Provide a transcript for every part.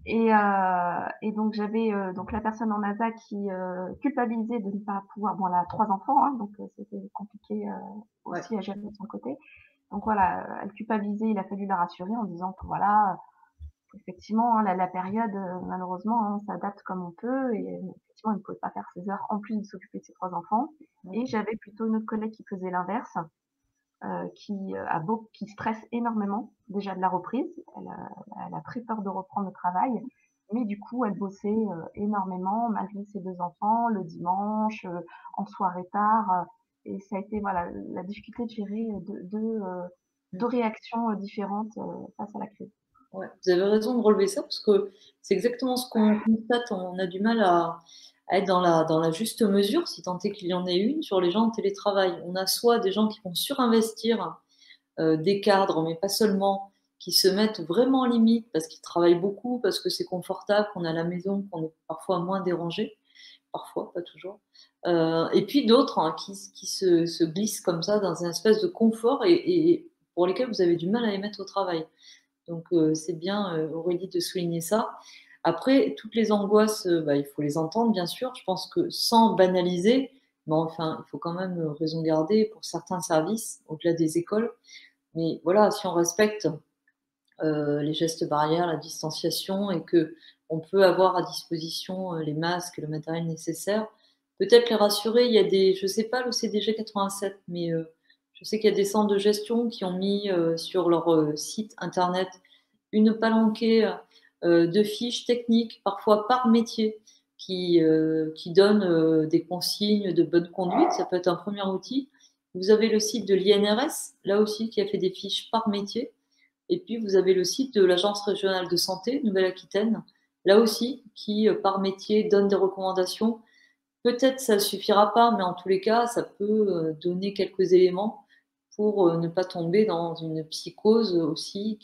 Et donc j'avais, donc la personne en ASA qui, culpabilisait de ne pas pouvoir, bon, elle a 3 enfants, hein, donc c'était compliqué, Ouais. aussi à gérer de son côté. Donc voilà, elle culpabilisait, il a fallu la rassurer en disant que voilà, effectivement, hein, la période, malheureusement, hein, on s'adapte comme on peut et effectivement, il ne pouvait pas faire ses heures en plus de s'occuper de ses 3 enfants. Mmh. Et j'avais plutôt une autre collègue qui faisait l'inverse, qui stresse énormément déjà de la reprise. Elle a très peur de reprendre le travail, mais du coup, elle bossait, énormément malgré ses 2 enfants, le dimanche, en soirée tard, et ça a été, voilà, la difficulté de gérer, 2 réactions, différentes, face à la crise. Ouais, vous avez raison de relever ça parce que c'est exactement ce qu'on constate. On a du mal à être dans la juste mesure, si tant est qu'il y en ait une, sur les gens en télétravail. On a soit des gens qui vont surinvestir, des cadres, mais pas seulement, qui se mettent vraiment en limite parce qu'ils travaillent beaucoup, parce que c'est confortable, qu'on est à la maison, qu'on est parfois moins dérangé, parfois, pas toujours. Et puis d'autres hein, qui se glissent comme ça dans une espèce de confort et pour lesquels vous avez du mal à les mettre au travail. Donc c'est bien, Aurélie, de souligner ça. Après, toutes les angoisses, bah, il faut les entendre, bien sûr. Je pense que sans banaliser, mais enfin, il faut quand même raison garder pour certains services, au-delà des écoles. Mais voilà, si on respecte les gestes barrières, la distanciation et que on peut avoir à disposition les masques, le matériel nécessaire, peut-être les rassurer. Il y a des, je sais pas le CDG 87, mais je sais qu'il y a des centres de gestion qui ont mis sur leur site internet une palanquée de fiches techniques, parfois par métier, qui donnent des consignes de bonne conduite. Ça peut être un premier outil. Vous avez le site de l'INRS, là aussi, qui a fait des fiches par métier. Et puis, vous avez le site de l'Agence régionale de santé, Nouvelle-Aquitaine, là aussi, qui, par métier, donne des recommandations. Peut-être ça ne suffira pas, mais en tous les cas, ça peut donner quelques éléments pour ne pas tomber dans une psychose aussi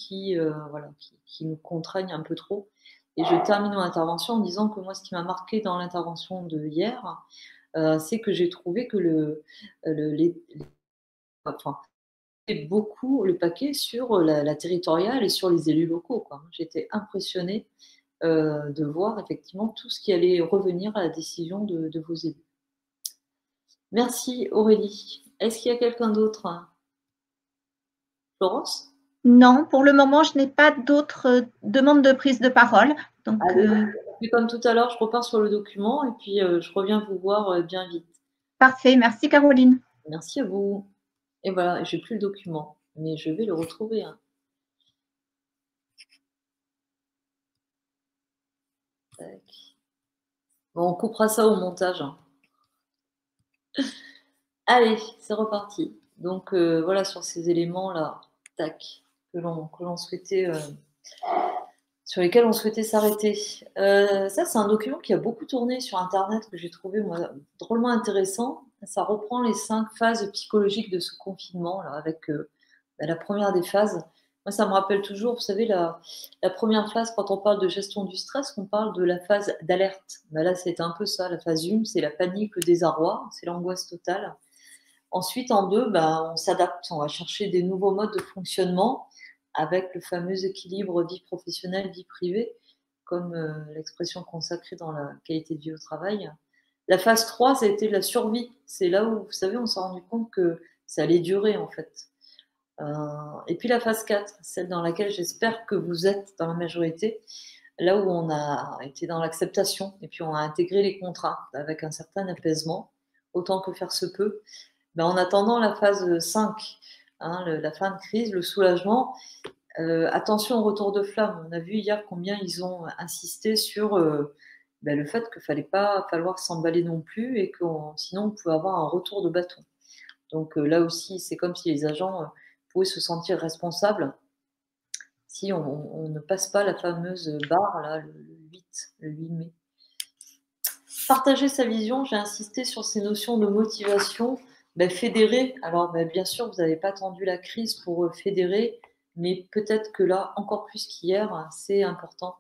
voilà, qui nous contraigne un peu trop. Et je termine mon intervention en disant que moi, ce qui m'a marqué dans l'intervention de hier, c'est que j'ai trouvé que enfin, beaucoup le paquet sur la territoriale et sur les élus locaux, quoi. J'étais impressionnée de voir effectivement tout ce qui allait revenir à la décision de vos élus. Merci Aurélie. Est-ce qu'il y a quelqu'un d'autre? Florence? Non, pour le moment, je n'ai pas d'autres demandes de prise de parole. Donc, Allez, on fait comme tout à l'heure, je repars sur le document et puis je reviens vous voir bien vite. parfait. Merci, Caroline. Merci à vous. Et voilà, j'ai plus le document, mais je vais le retrouver, hein. Tac. Bon, on coupera ça au montage, hein. Allez, c'est reparti. Donc voilà, sur ces éléments-là, tac, que l'on souhaitait, sur lesquels on souhaitait s'arrêter. Ça, c'est un document qui a beaucoup tourné sur Internet, que j'ai trouvé moi, drôlement intéressant. Ça reprend les 5 phases psychologiques de ce confinement, là, avec bah, la première des phases. Moi, ça me rappelle toujours, vous savez, la première phase, quand on parle de gestion du stress, on parle de la phase d'alerte. Bah, là, c'est un peu ça. La phase 1, c'est la panique, le désarroi, c'est l'angoisse totale. Ensuite, en 2, bah, on s'adapte, on va chercher des nouveaux modes de fonctionnement avec le fameux équilibre vie professionnelle, vie privée, comme l'expression consacrée dans la qualité de vie au travail. La phase 3, ça a été la survie. C'est là où, vous savez, on s'est rendu compte que ça allait durer, en fait. Et puis la phase 4, celle dans laquelle j'espère que vous êtes dans la majorité, là où on a été dans l'acceptation et puis on a intégré les contrats avec un certain apaisement, autant que faire se peut. Ben, en attendant la phase 5, hein, la fin de crise, le soulagement, attention au retour de flamme. On a vu hier combien ils ont insisté sur ben, le fait qu'il ne fallait pas falloir s'emballer non plus et que sinon on pouvait avoir un retour de bâton. Donc là aussi, c'est comme si les agents pouvaient se sentir responsables si on ne passe pas la fameuse barre là, le 8 mai. Partager sa vision, j'ai insisté sur ces notions de motivation. Ben, fédérer, alors ben, bien sûr, vous n'avez pas attendu la crise pour fédérer, mais peut-être que là, encore plus qu'hier, c'est important.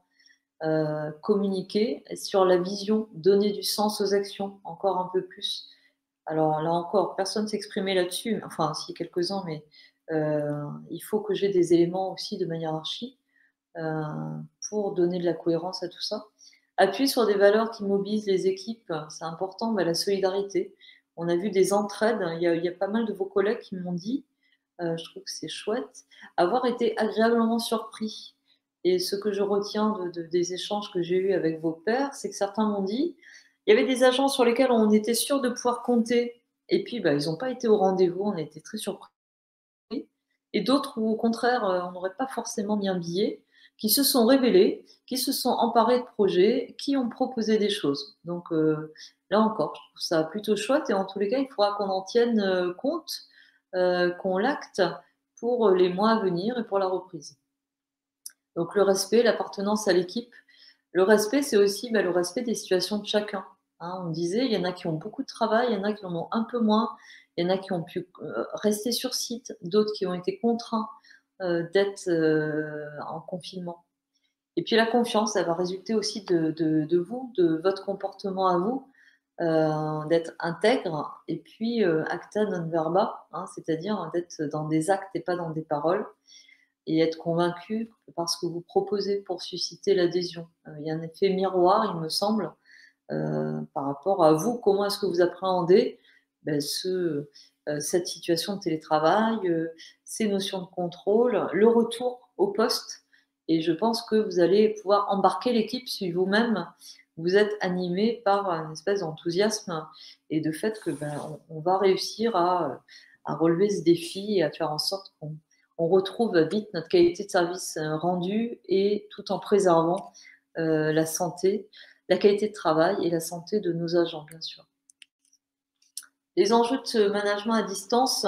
Communiquer sur la vision, donner du sens aux actions, encore un peu plus. Alors là encore, personne ne s'exprimait là-dessus, enfin si quelques-uns, mais il faut que j'ai des éléments aussi de ma hiérarchie pour donner de la cohérence à tout ça. Appuyer sur des valeurs qui mobilisent les équipes, c'est important, la solidarité. On a vu des entraides, il y a pas mal de vos collègues qui m'ont dit, je trouve que c'est chouette, avoir été agréablement surpris. Et ce que je retiens des échanges que j'ai eus avec vos pairs, c'est que certains m'ont dit, il y avait des agents sur lesquels on était sûr de pouvoir compter, et puis ils n'ont pas été au rendez-vous, on a été très surpris. Et d'autres où, au contraire, on n'aurait pas forcément mis un billet, qui se sont révélés, qui se sont emparés de projets, qui ont proposé des choses. Donc là encore, je trouve ça plutôt chouette et en tous les cas, il faudra qu'on en tienne compte, qu'on l'acte pour les mois à venir et pour la reprise. Donc le respect, l'appartenance à l'équipe. Le respect, c'est aussi le respect des situations de chacun. Hein, on disait, il y en a qui ont beaucoup de travail, il y en a qui en ont un peu moins, il y en a qui ont pu rester sur site, d'autres qui ont été contraints d'être en confinement. Et puis la confiance, elle va résulter aussi de vous, de votre comportement à vous, d'être intègre, et puis acta non verba, hein, c'est-à-dire d'être dans des actes et pas dans des paroles, et être convaincu par ce que vous proposez pour susciter l'adhésion. Il y a un effet miroir, il me semble, par rapport à vous, comment est-ce que vous appréhendez cette situation de télétravail, ces notions de contrôle, le retour au poste. Et je pense que vous allez pouvoir embarquer l'équipe si vous-même vous êtes animé par une espèce d'enthousiasme et de fait que on va réussir à relever ce défi et à faire en sorte qu'on retrouve vite notre qualité de service rendue et tout en préservant la santé, la qualité de travail et la santé de nos agents, bien sûr. Les enjeux de management à distance,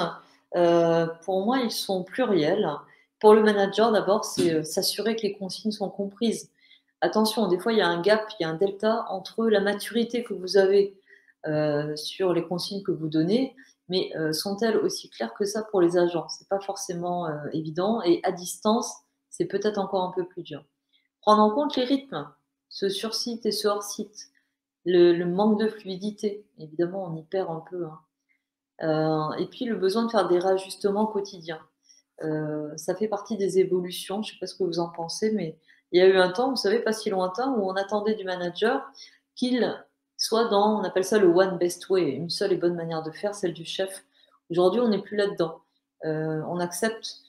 pour moi, ils sont pluriels. Pour le manager, d'abord, c'est s'assurer que les consignes sont comprises. Attention, des fois, il y a un gap, il y a un delta entre la maturité que vous avez sur les consignes que vous donnez, mais sont-elles aussi claires que ça pour les agents? C'est pas forcément évident. Et à distance, c'est peut-être encore un peu plus dur. Prendre en compte les rythmes, ce sur-site et ce hors-site, le manque de fluidité. Évidemment, on y perd un peu. Hein. Et puis, le besoin de faire des réajustements quotidiens. Ça fait partie des évolutions. Je ne sais pas ce que vous en pensez, mais il y a eu un temps, vous savez, pas si lointain, où on attendait du manager qu'il soit dans, on appelle ça le one best way, une seule et bonne manière de faire, celle du chef. Aujourd'hui, on n'est plus là-dedans. On accepte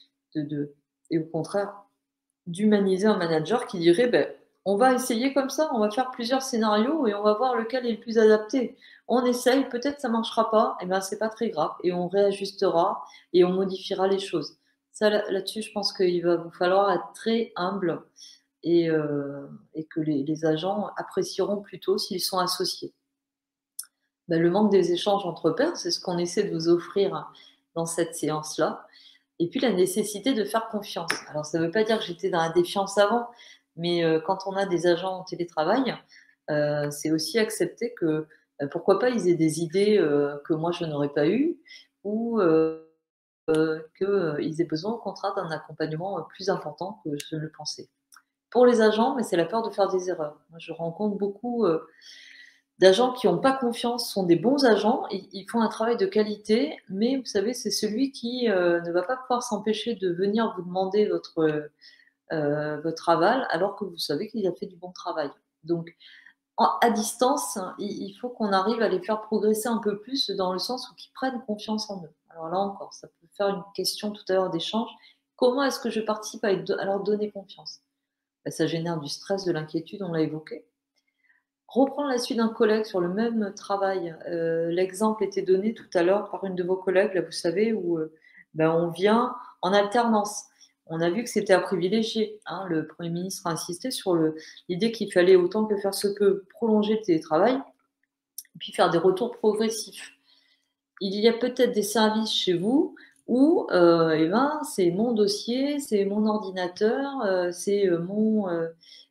et au contraire, d'humaniser un manager qui dirait on va essayer comme ça, on va faire plusieurs scénarios et on va voir lequel est le plus adapté. On essaye, peut-être ça ne marchera pas, et c'est pas très grave, et on réajustera et on modifiera les choses. Ça, là-dessus, je pense qu'il va vous falloir être très humble et que les agents apprécieront plutôt s'ils sont associés. Le manque des échanges entre pairs, c'est ce qu'on essaie de vous offrir dans cette séance-là. Et puis la nécessité de faire confiance. Alors ça ne veut pas dire que j'étais dans la défiance avant, mais quand on a des agents en télétravail, c'est aussi accepter que pourquoi pas ils aient des idées que moi je n'aurais pas eues ou qu'ils aient besoin au contraire d'un accompagnement plus important que je ne le pensais. Pour les agents, mais c'est la peur de faire des erreurs. Moi, je rencontre beaucoup d'agents qui n'ont pas confiance, sont des bons agents, ils font un travail de qualité, mais vous savez, c'est celui qui ne va pas pouvoir s'empêcher de venir vous demander votre aval, alors que vous savez qu'il a fait du bon travail. Donc, à distance, il faut qu'on arrive à les faire progresser un peu plus dans le sens où ils prennent confiance en eux. Alors là encore, ça peut faire une question tout à l'heure d'échange. Comment est-ce que je participe à leur donner confiance? Ça génère du stress, de l'inquiétude, on l'a évoqué. Reprendre la suite d'un collègue sur le même travail. L'exemple était donné tout à l'heure par une de vos collègues, là, vous savez, où on vient en alternance. On a vu que c'était à privilégier. Hein. Le Premier ministre a insisté sur l'idée qu'il fallait autant que faire se peut prolonger le télétravail et puis faire des retours progressifs. Il y a peut-être des services chez vous où c'est mon dossier, c'est mon ordinateur, c'est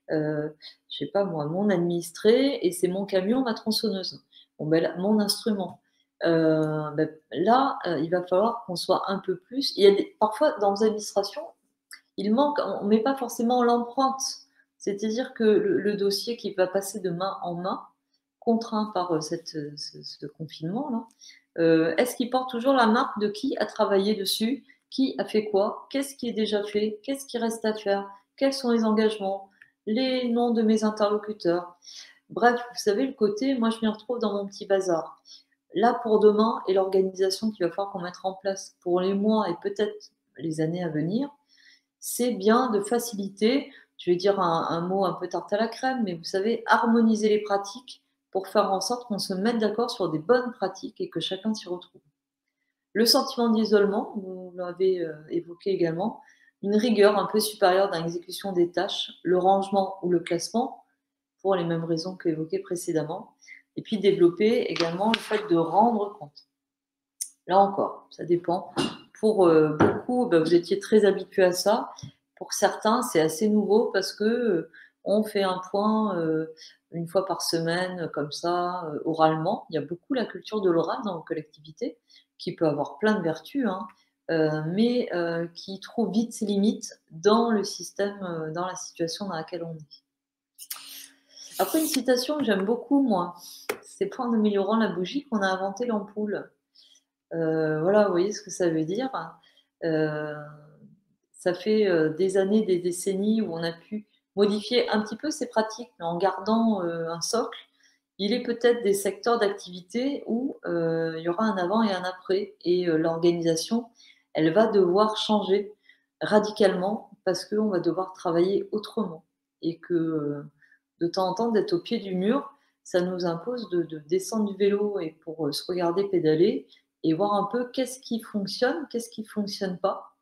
je sais pas moi, mon administré et c'est mon camion, ma tronçonneuse. Mon instrument. Là, il va falloir qu'on soit un peu plus. Parfois, dans les administrations, il manque, on ne met pas forcément l'empreinte. C'est-à-dire que le dossier qui va passer de main en main, contraint par ce confinement-là, est-ce qu'il porte toujours la marque de qui a travaillé dessus, qui a fait quoi, qu'est-ce qui est déjà fait, qu'est-ce qui reste à faire, quels sont les engagements, les noms de mes interlocuteurs. Bref, vous savez, le côté, moi je m'y retrouve dans mon petit bazar. Là pour demain et l'organisation qu'il va falloir qu'on mette en place pour les mois et peut-être les années à venir, c'est bien de faciliter, je vais dire un mot un peu tarte à la crème, mais vous savez, harmoniser les pratiques pour faire en sorte qu'on se mette d'accord sur des bonnes pratiques et que chacun s'y retrouve. Le sentiment d'isolement, vous l'avez évoqué également, une rigueur un peu supérieure dans l'exécution des tâches, le rangement ou le classement, pour les mêmes raisons qu'évoquées précédemment, et puis développer également le fait de rendre compte. Là encore, ça dépend. Pour beaucoup, vous étiez très habitués à ça. Pour certains, c'est assez nouveau parce que on fait un point une fois par semaine, comme ça, oralement. Il y a beaucoup la culture de l'oral dans nos collectivités, qui peut avoir plein de vertus, hein, mais qui trouve vite ses limites dans le système, dans la situation dans laquelle on est. Après, une citation que j'aime beaucoup, moi, c'est pas en améliorant la bougie qu'on a inventé l'ampoule. Voilà, vous voyez ce que ça veut dire. Ça fait des années, des décennies où on a pu modifier un petit peu ces pratiques, mais en gardant un socle. Il est peut-être des secteurs d'activité où il y aura un avant et un après, et l'organisation, elle va devoir changer radicalement parce qu'on va devoir travailler autrement, et que de temps en temps, d'être au pied du mur, ça nous impose de descendre du vélo et pour se regarder pédaler et voir un peu qu'est-ce qui fonctionne pas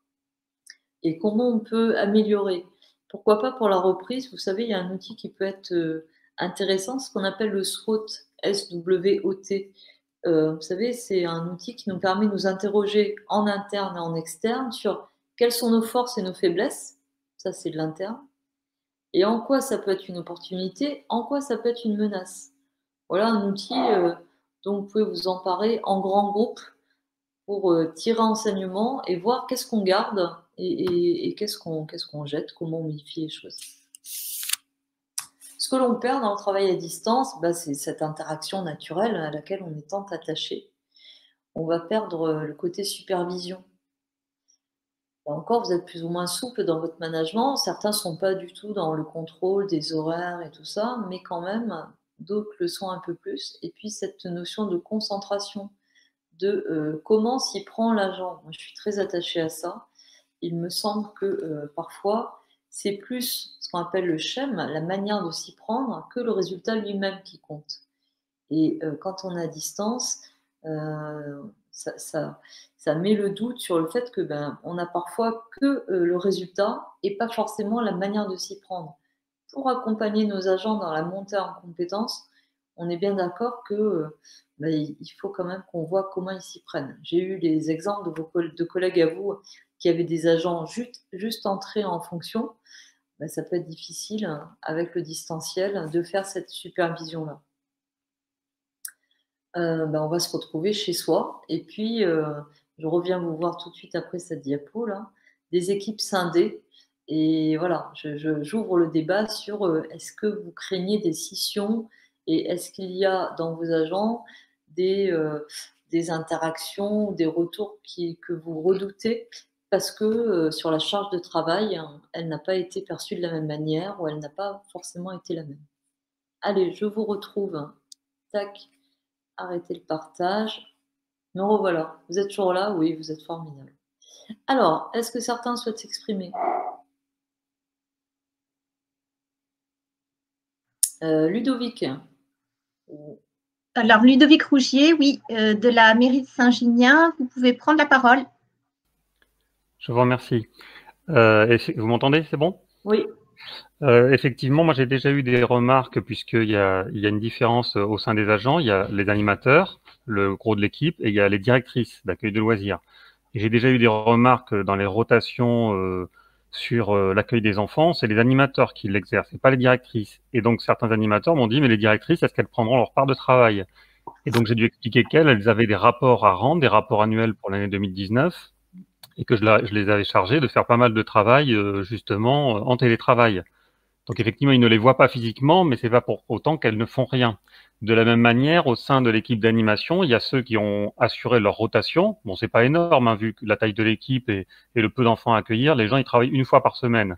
et comment on peut améliorer. Pourquoi pas pour la reprise, vous savez, il y a un outil qui peut être intéressant, ce qu'on appelle le SWOT, S-W-O-T. Vous savez, c'est un outil qui nous permet de nous interroger en interne et en externe sur quelles sont nos forces et nos faiblesses. Ça, c'est de l'interne. Et en quoi ça peut être une opportunité, en quoi ça peut être une menace. Voilà un outil dont vous pouvez vous emparer en grand groupe pour tirer enseignement et voir qu'est-ce qu'on garde et qu'est-ce qu'on jette, comment on modifie les choses. Ce que l'on perd dans le travail à distance, c'est cette interaction naturelle à laquelle on est tant attaché. On va perdre le côté supervision. Là encore, vous êtes plus ou moins souple dans votre management. Certains ne sont pas du tout dans le contrôle des horaires et tout ça, mais quand même, d'autres le sont un peu plus. Et puis, cette notion de concentration, de comment s'y prend l'agent. Moi, je suis très attachée à ça. Il me semble que parfois, c'est plus ce qu'on appelle le schème, la manière de s'y prendre, que le résultat lui-même qui compte. Et quand on est à distance, ça met le doute sur le fait que on n'a parfois que le résultat et pas forcément la manière de s'y prendre. Pour accompagner nos agents dans la montée en compétences, on est bien d'accord que il faut quand même qu'on voit comment ils s'y prennent. J'ai eu des exemples de collègues à vous qui avaient des agents juste entrés en fonction. Ça peut être difficile avec le distanciel de faire cette supervision-là. On va se retrouver chez soi. Et puis, je reviens vous voir tout de suite après cette diapo là, des équipes scindées. Et voilà, j'ouvre le débat sur est-ce que vous craignez des scissions et est-ce qu'il y a dans vos agents des interactions, des retours que vous redoutez parce que sur la charge de travail, hein, elle n'a pas été perçue de la même manière ou elle n'a pas forcément été la même. Allez, je vous retrouve. Tac. Arrêtez le partage. Me revoilà. Vous êtes toujours là? Oui, vous êtes formidable. Alors, est-ce que certains souhaitent s'exprimer? Ludovic. Alors, Ludovic Rougier, oui, de la mairie de Saint-Ginian, vous pouvez prendre la parole. Je vous remercie. Vous m'entendez? C'est bon? Oui. Effectivement, moi j'ai déjà eu des remarques puisqu'il y a une différence au sein des agents. Il y a les animateurs, le gros de l'équipe, et il y a les directrices d'accueil de loisirs. Et j'ai déjà eu des remarques dans les rotations sur l'accueil des enfants. C'est les animateurs qui l'exercent, et pas les directrices. Et donc certains animateurs m'ont dit, mais les directrices, est-ce qu'elles prendront leur part de travail? Et donc j'ai dû expliquer qu'elles avaient des rapports à rendre, des rapports annuels pour l'année 2019, et que je les avais chargées de faire pas mal de travail justement en télétravail. Donc effectivement, ils ne les voient pas physiquement, mais c'est pas pour autant qu'elles ne font rien. De la même manière, au sein de l'équipe d'animation, il y a ceux qui ont assuré leur rotation. Bon, c'est pas énorme, hein, vu la taille de l'équipe et le peu d'enfants à accueillir. Les gens, ils travaillent une fois par semaine.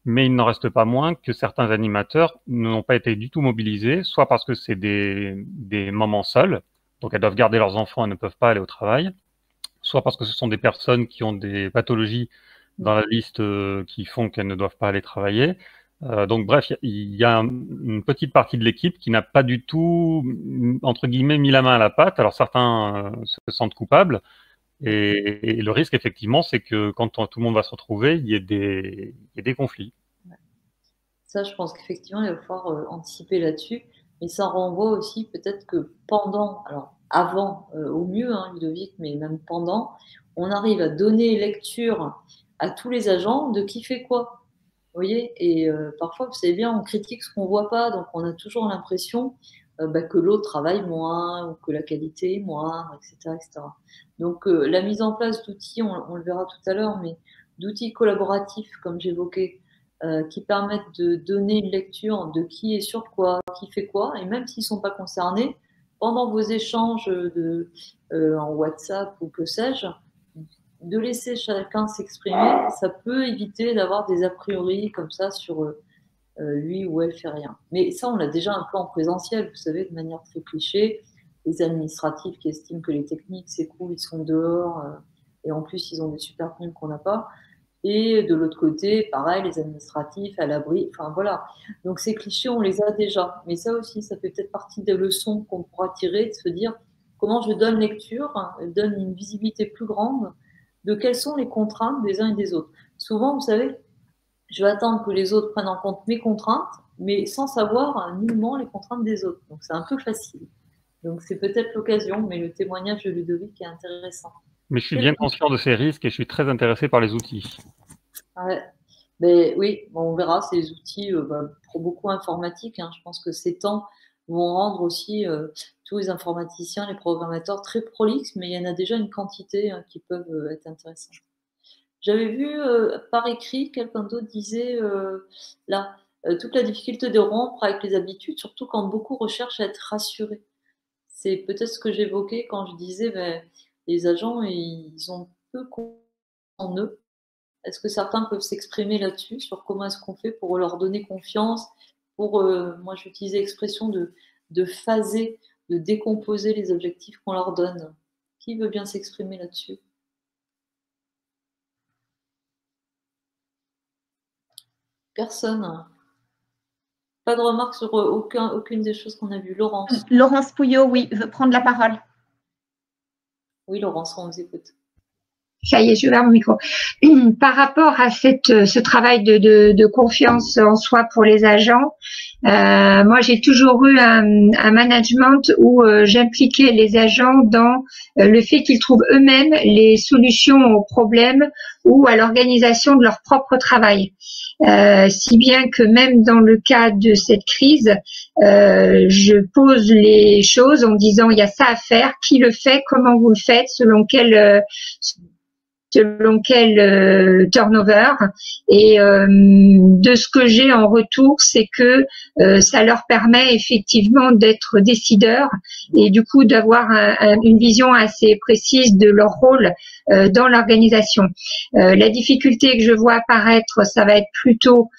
mais il n'en reste pas moins que certains animateurs n'ont pas été du tout mobilisés, soit parce que c'est des mamans seules, donc elles doivent garder leurs enfants et ne peuvent pas aller au travail, soit parce que ce sont des personnes qui ont des pathologies dans la liste qui font qu'elles ne doivent pas aller travailler. Donc bref, il y a une petite partie de l'équipe qui n'a pas du tout, entre guillemets, mis la main à la pâte. Alors certains se sentent coupables, et le risque, effectivement, c'est que quand tout le monde va se retrouver, il y ait des conflits. Ça, je pense qu'effectivement, il va falloir anticiper là-dessus. Mais ça renvoie aussi peut-être que pendant, alors avant au mieux, hein, Ludovic, mais même pendant, on arrive à donner lecture à tous les agents de qui fait quoi. Vous voyez, et parfois, vous savez bien, on critique ce qu'on ne voit pas, donc on a toujours l'impression que l'autre travaille moins ou que la qualité est moindre, etc., etc. Donc la mise en place d'outils, on le verra tout à l'heure, mais d'outils collaboratifs, comme j'évoquais, qui permettent de donner une lecture de qui est sur quoi, qui fait quoi, et même s'ils ne sont pas concernés, pendant vos échanges en WhatsApp ou que sais-je, de laisser chacun s'exprimer, ça peut éviter d'avoir des a priori comme ça sur lui ou elle fait rien. Mais ça, on l'a déjà un peu en présentiel, vous savez, de manière très cliché. Les administratifs qui estiment que les techniques, c'est cool, ils sont dehors, et en plus, ils ont des super primes qu'on n'a pas. Et de l'autre côté, pareil, les administratifs à l'abri, enfin voilà. Donc ces clichés, on les a déjà. Mais ça aussi, ça fait peut-être partie des leçons qu'on pourra tirer, de se dire comment je donne lecture, donne une visibilité plus grande de quelles sont les contraintes des uns et des autres. Souvent, vous savez, je vais attendre que les autres prennent en compte mes contraintes, mais sans savoir nullement les contraintes des autres. Donc c'est un peu facile. Donc c'est peut-être l'occasion, mais le témoignage de Ludovic est intéressant. Mais je suis bien conscient de ces risques et je suis très intéressé par les outils. Ouais. Mais oui, bon, on verra, ces outils pour beaucoup informatiques. Hein, je pense que ces temps vont rendre aussi tous les informaticiens, les programmateurs très prolixes, mais il y en a déjà une quantité qui peuvent être intéressantes. J'avais vu par écrit, quelqu'un d'autre disait là, toute la difficulté de rompre avec les habitudes, surtout quand beaucoup recherchent à être rassurés. C'est peut-être ce que j'évoquais quand je disais les agents, ils ont peu en eux. Est-ce que certains peuvent s'exprimer là-dessus, sur comment est-ce qu'on fait pour leur donner confiance, pour, moi j'utilisais l'expression de phaser, de décomposer les objectifs qu'on leur donne. Qui veut bien s'exprimer là-dessus? Personne. Pas de remarques sur aucune des choses qu'on a vues. Laurence. Laurence Pouillot, oui, veut prendre la parole. Oui, Laurence, on vous écoute. Ça y est, je vais mon micro. Par rapport à ce travail de confiance en soi pour les agents, moi j'ai toujours eu un management où j'impliquais les agents dans le fait qu'ils trouvent eux-mêmes les solutions aux problèmes ou à l'organisation de leur propre travail. Si bien que même dans le cas de cette crise, je pose les choses en disant il y a ça à faire, qui le fait, comment vous le faites, selon quel turnover, et de ce que j'ai en retour, c'est que ça leur permet effectivement d'être décideurs et du coup d'avoir une vision assez précise de leur rôle dans l'organisation. La difficulté que je vois apparaître, ça va être plutôt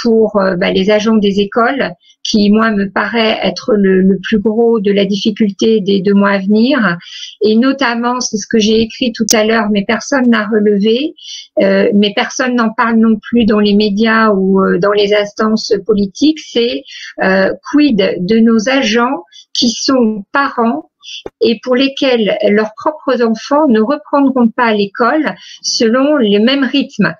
pour les agents des écoles, qui, moi, me paraît être le plus gros de la difficulté des 2 mois à venir. Et notamment, c'est ce que j'ai écrit tout à l'heure, mais personne n'a relevé, mais personne n'en parle non plus dans les médias ou dans les instances politiques, c'est quid de nos agents qui sont parents et pour lesquels leurs propres enfants ne reprendront pas l'école selon le même rythme.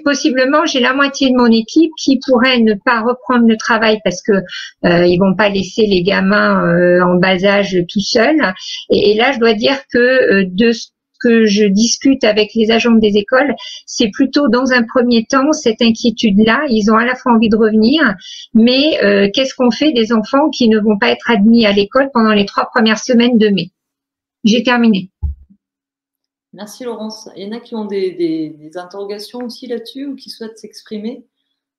Possiblement, j'ai la moitié de mon équipe qui pourrait ne pas reprendre le travail parce que ils vont pas laisser les gamins en bas âge tout seuls. Et là, je dois dire que de ce que je discute avec les agents des écoles, c'est plutôt dans un premier temps cette inquiétude-là. Ils ont à la fois envie de revenir, mais qu'est-ce qu'on fait des enfants qui ne vont pas être admis à l'école pendant les 3 premières semaines de mai? J'ai terminé. Merci Laurence. Il y en a qui ont des interrogations aussi là-dessus ou qui souhaitent s'exprimer.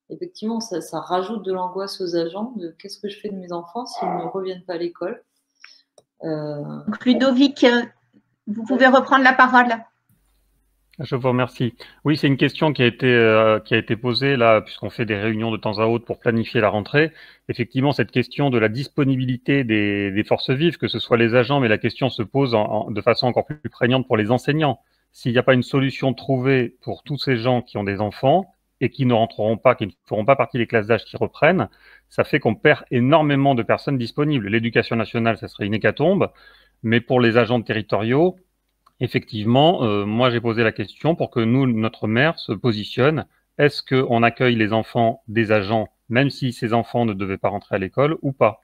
Effectivement, ça rajoute de l'angoisse aux agents de qu'est-ce que je fais de mes enfants s'ils ne reviennent pas à l'école. Ludovic, vous pouvez reprendre la parole. Je vous remercie. Oui, c'est une question qui a été posée là, puisqu'on fait des réunions de temps à autre pour planifier la rentrée. Effectivement, cette question de la disponibilité des forces vives, que ce soit les agents, mais la question se pose de façon encore plus prégnante pour les enseignants. S'il n'y a pas une solution trouvée pour tous ces gens qui ont des enfants et qui ne rentreront pas, qui ne feront pas partie des classes d'âge qui reprennent, ça fait qu'on perd énormément de personnes disponibles. L'éducation nationale, ça serait une hécatombe, mais pour les agents territoriaux, effectivement, moi j'ai posé la question pour que nous, notre maire, se positionne. Est-ce qu'on accueille les enfants des agents, même si ces enfants ne devaient pas rentrer à l'école ou pas?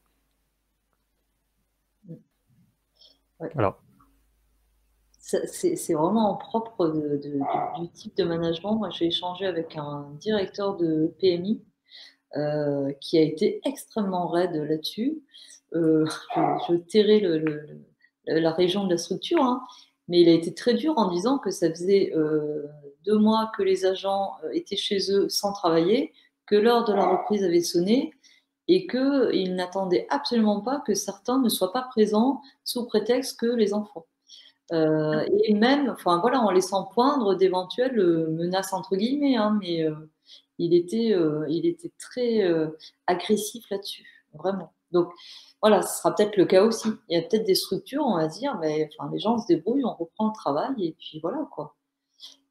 Ouais. Voilà. C'est vraiment propre du type de management. Moi, j'ai échangé avec un directeur de PMI qui a été extrêmement raide là-dessus. Je tairai la région de la structure, hein, mais il a été très dur en disant que ça faisait 2 mois que les agents étaient chez eux sans travailler, que l'heure de la reprise avait sonné et qu'il n'attendait absolument pas que certains ne soient pas présents sous prétexte que les enfants. Et même, enfin voilà, en laissant poindre d'éventuelles menaces entre guillemets, hein, mais il était très agressif là-dessus, vraiment. Donc voilà, ce sera peut-être le cas aussi. Il y a peut-être des structures, on va dire, mais enfin, les gens se débrouillent, on reprend le travail et puis voilà quoi.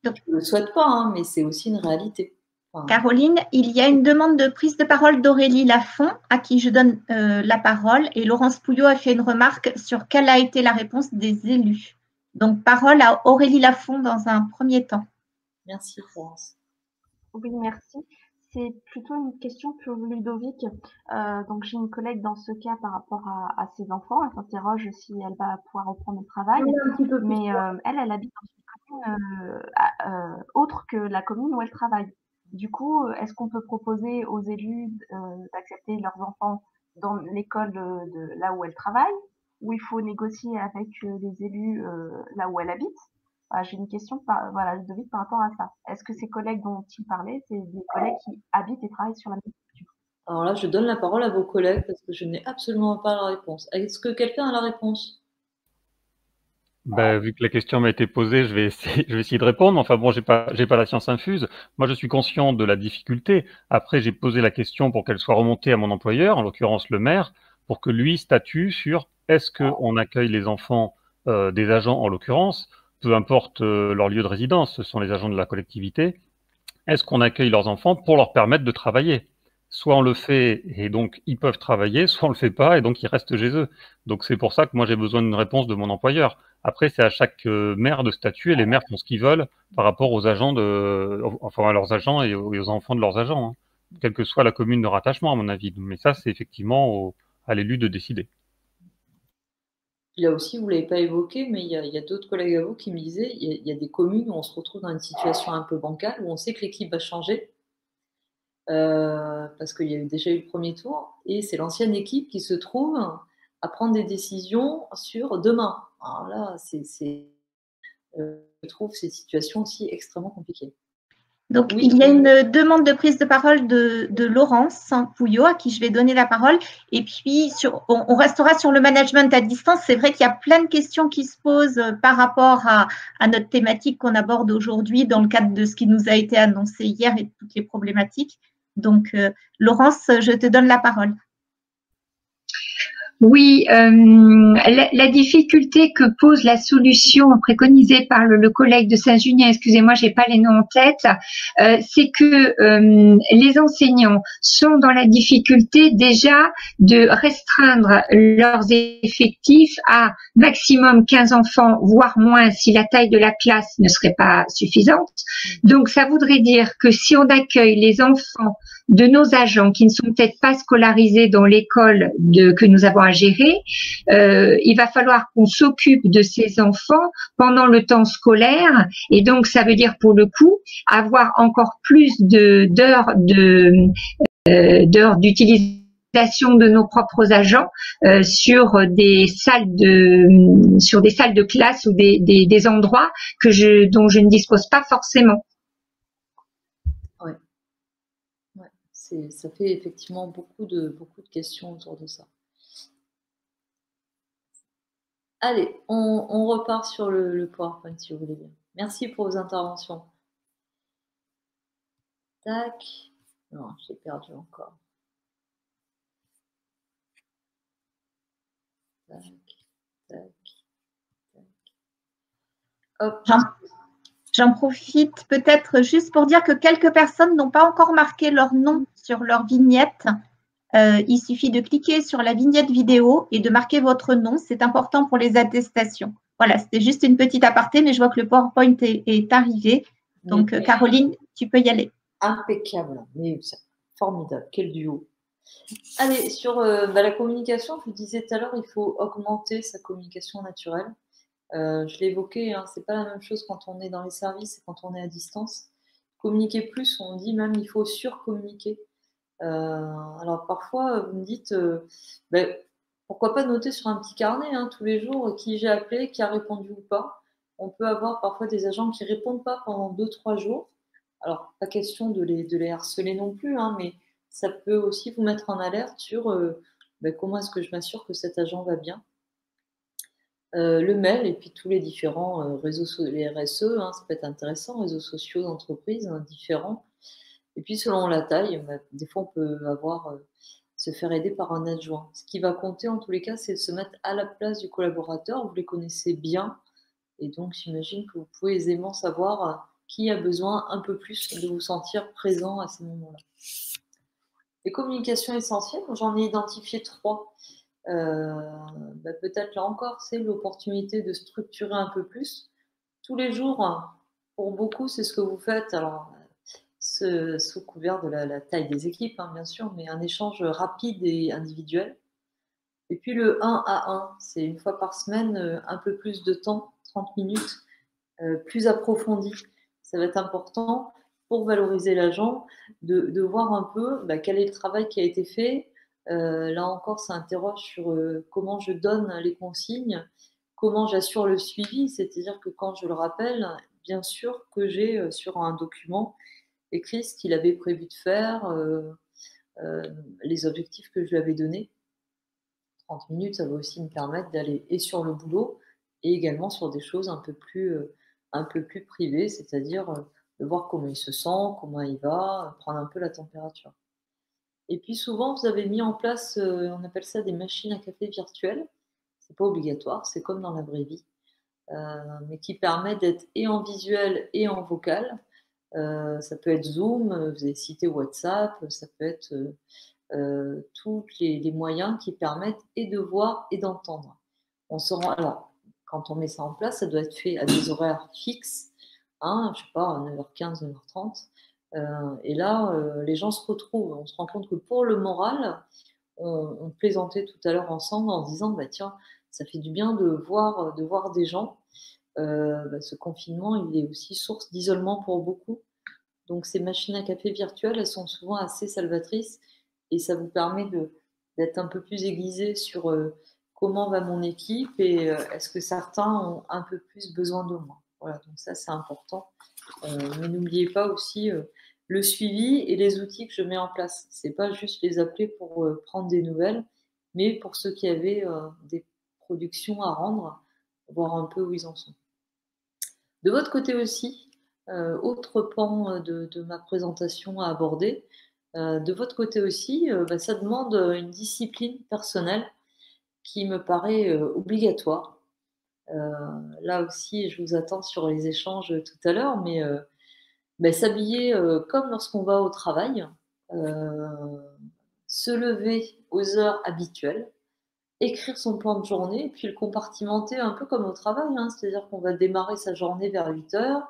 Donc, je ne le souhaite pas, hein, mais c'est aussi une réalité. Enfin, Caroline, il y a une demande de prise de parole d'Aurélie Lafont, à qui je donne la parole, et Laurence Pouillot a fait une remarque sur quelle a été la réponse des élus. Donc, parole à Aurélie Lafont dans un premier temps. merci Florence. Oui, merci. C'est plutôt une question pour Ludovic. Donc j'ai une collègue dans ce cas par rapport à ses enfants. Elle s'interroge si elle va pouvoir reprendre le travail. Mais elle habite dans une commune autre que la commune où elle travaille. Du coup, est-ce qu'on peut proposer aux élus d'accepter leurs enfants dans l'école de là où elle travaille, ou il faut négocier avec les élus là où elle habite? Voilà, j'ai une question voilà, Ludovic, par rapport à ça. Est-ce que ces collègues dont il parlait, c'est des collègues qui habitent et travaillent sur la même structure? Alors là, je donne la parole à vos collègues parce que je n'ai absolument pas la réponse. Est-ce que quelqu'un a la réponse? Ben, vu que la question m'a été posée, je vais essayer de répondre. Enfin bon, j'ai pas la science infuse. Moi, je suis conscient de la difficulté. Après, j'ai posé la question pour qu'elle soit remontée à mon employeur, en l'occurrence le maire, pour que lui statue sur est-ce qu'on accueille les enfants des agents, en l'occurrence, peu importe leur lieu de résidence, ce sont les agents de la collectivité. Est-ce qu'on accueille leurs enfants pour leur permettre de travailler? Soit on le fait et donc ils peuvent travailler, soit on le fait pas et donc ils restent chez eux. Donc c'est pour ça que moi j'ai besoin d'une réponse de mon employeur. Après, c'est à chaque maire de statuer. Les maires font ce qu'ils veulent par rapport aux agents enfin à leurs agents et aux enfants de leurs agents, hein, quelle que soit la commune de rattachement à mon avis. Mais ça, c'est effectivement à l'élu de décider. Là aussi, vous ne l'avez pas évoqué, mais il y a d'autres collègues à vous qui me disaient il y a des communes où on se retrouve dans une situation un peu bancale, où on sait que l'équipe va changer, parce qu'il y a déjà eu le premier tour, et c'est l'ancienne équipe qui se trouve à prendre des décisions sur demain. Alors là, je trouve ces situations aussi extrêmement compliquées. Donc, Oui. il y a une demande de prise de parole de Laurence Pouillot, à qui je vais donner la parole. Et puis, on restera sur le management à distance. C'est vrai qu'il y a plein de questions qui se posent par rapport à notre thématique qu'on aborde aujourd'hui dans le cadre de ce qui nous a été annoncé hier et de toutes les problématiques. Donc, Laurence, je te donne la parole. Oui, la difficulté que pose la solution préconisée par le collègue de Saint-Junien, excusez-moi, j'ai pas les noms en tête, c'est que les enseignants sont dans la difficulté déjà de restreindre leurs effectifs à maximum 15 enfants, voire moins si la taille de la classe ne serait pas suffisante. Donc ça voudrait dire que si on accueille les enfants de nos agents qui ne sont peut-être pas scolarisés dans l'école que nous avons à gérer, il va falloir qu'on s'occupe de ces enfants pendant le temps scolaire, et donc ça veut dire pour le coup avoir encore plus d'heures d'utilisation de nos propres agents sur des salles de classe ou des endroits dont je ne dispose pas forcément. Ça fait effectivement beaucoup de questions autour de ça. Allez, on repart sur le PowerPoint si vous voulez bien. Merci pour vos interventions. Tac. Non, j'ai perdu encore. Tac, tac, tac. Hop. J'en profite peut-être juste pour dire que quelques personnes n'ont pas encore marqué leur nom sur leur vignette. Il suffit de cliquer sur la vignette vidéo et de marquer votre nom. C'est important pour les attestations. Voilà, c'était juste une petite aparté, mais je vois que le PowerPoint est arrivé. Donc, Caroline, tu peux y aller. Impeccable, mais formidable, quel duo. Allez, sur la communication, je vous disais tout à l'heure, il faut augmenter sa communication naturelle. Je l'ai évoqué, hein, c'est pas la même chose quand on est dans les services et quand on est à distance. Communiquer plus, on dit même il faut surcommuniquer. Alors parfois, vous me dites, pourquoi pas noter sur un petit carnet hein, tous les jours qui j'ai appelé, qui a répondu ou pas. On peut avoir parfois des agents qui répondent pas pendant 2-3 jours. Alors, pas question de les harceler non plus, hein, mais ça peut aussi vous mettre en alerte sur comment est-ce que je m'assure que cet agent va bien. Le mail et puis tous les différents réseaux sociaux, les RSE, hein, ça peut être intéressant, réseaux sociaux d'entreprise hein, différents. Et puis selon la taille, des fois on peut se faire aider par un adjoint. Ce qui va compter en tous les cas, c'est de se mettre à la place du collaborateur. Vous les connaissez bien et donc j'imagine que vous pouvez aisément savoir qui a besoin un peu plus de vous sentir présent à ces moments-là. Les communications essentielles, j'en ai identifié 3. Peut-être là encore, c'est l'opportunité de structurer un peu plus. Tous les jours, pour beaucoup, c'est ce que vous faites. Alors, sous couvert de la taille des équipes, hein, bien sûr, mais un échange rapide et individuel. Et puis le 1 à 1, c'est une fois par semaine, un peu plus de temps, 30 minutes, plus approfondi. Ça va être important pour valoriser l'agent, de voir un peu quel est le travail qui a été fait. Là encore, ça interroge sur comment je donne les consignes, comment j'assure le suivi, c'est-à-dire que quand je le rappelle, bien sûr que j'ai sur un document écrit ce qu'il avait prévu de faire, les objectifs que je lui avais donnés. 30 minutes, ça va aussi me permettre d'aller et sur le boulot et également sur des choses un peu plus privées, c'est-à-dire de voir comment il se sent, comment il va, prendre un peu la température. Et puis souvent, vous avez mis en place, on appelle ça des machines à café virtuelles. C'est pas obligatoire, c'est comme dans la vraie vie, mais qui permet d'être et en visuel et en vocal. Ça peut être Zoom, vous avez cité WhatsApp, ça peut être tous les moyens qui permettent et de voir et d'entendre. Alors, quand on met ça en place, ça doit être fait à des horaires fixes, hein, je sais pas, à 9h15, 9h30. Et là, les gens se retrouvent. On se rend compte que pour le moral, on plaisantait tout à l'heure ensemble en disant, tiens, ça fait du bien de voir des gens. Ce confinement, il est aussi source d'isolement pour beaucoup. Donc ces machines à café virtuelles, elles sont souvent assez salvatrices et ça vous permet d'être un peu plus aiguisé sur comment va mon équipe et est-ce que certains ont un peu plus besoin de moi. Voilà, donc ça c'est important. Mais n'oubliez pas aussi le suivi et les outils que je mets en place. C'est pas juste les appeler pour prendre des nouvelles, mais pour ceux qui avaient des productions à rendre, voir un peu où ils en sont. De votre côté aussi, autre pan de ma présentation à aborder, de votre côté aussi, ça demande une discipline personnelle qui me paraît obligatoire. Là aussi, je vous attends sur les échanges tout à l'heure, mais s'habiller comme lorsqu'on va au travail, se lever aux heures habituelles, écrire son plan de journée, et puis le compartimenter un peu comme au travail, hein, c'est-à-dire qu'on va démarrer sa journée vers 8h.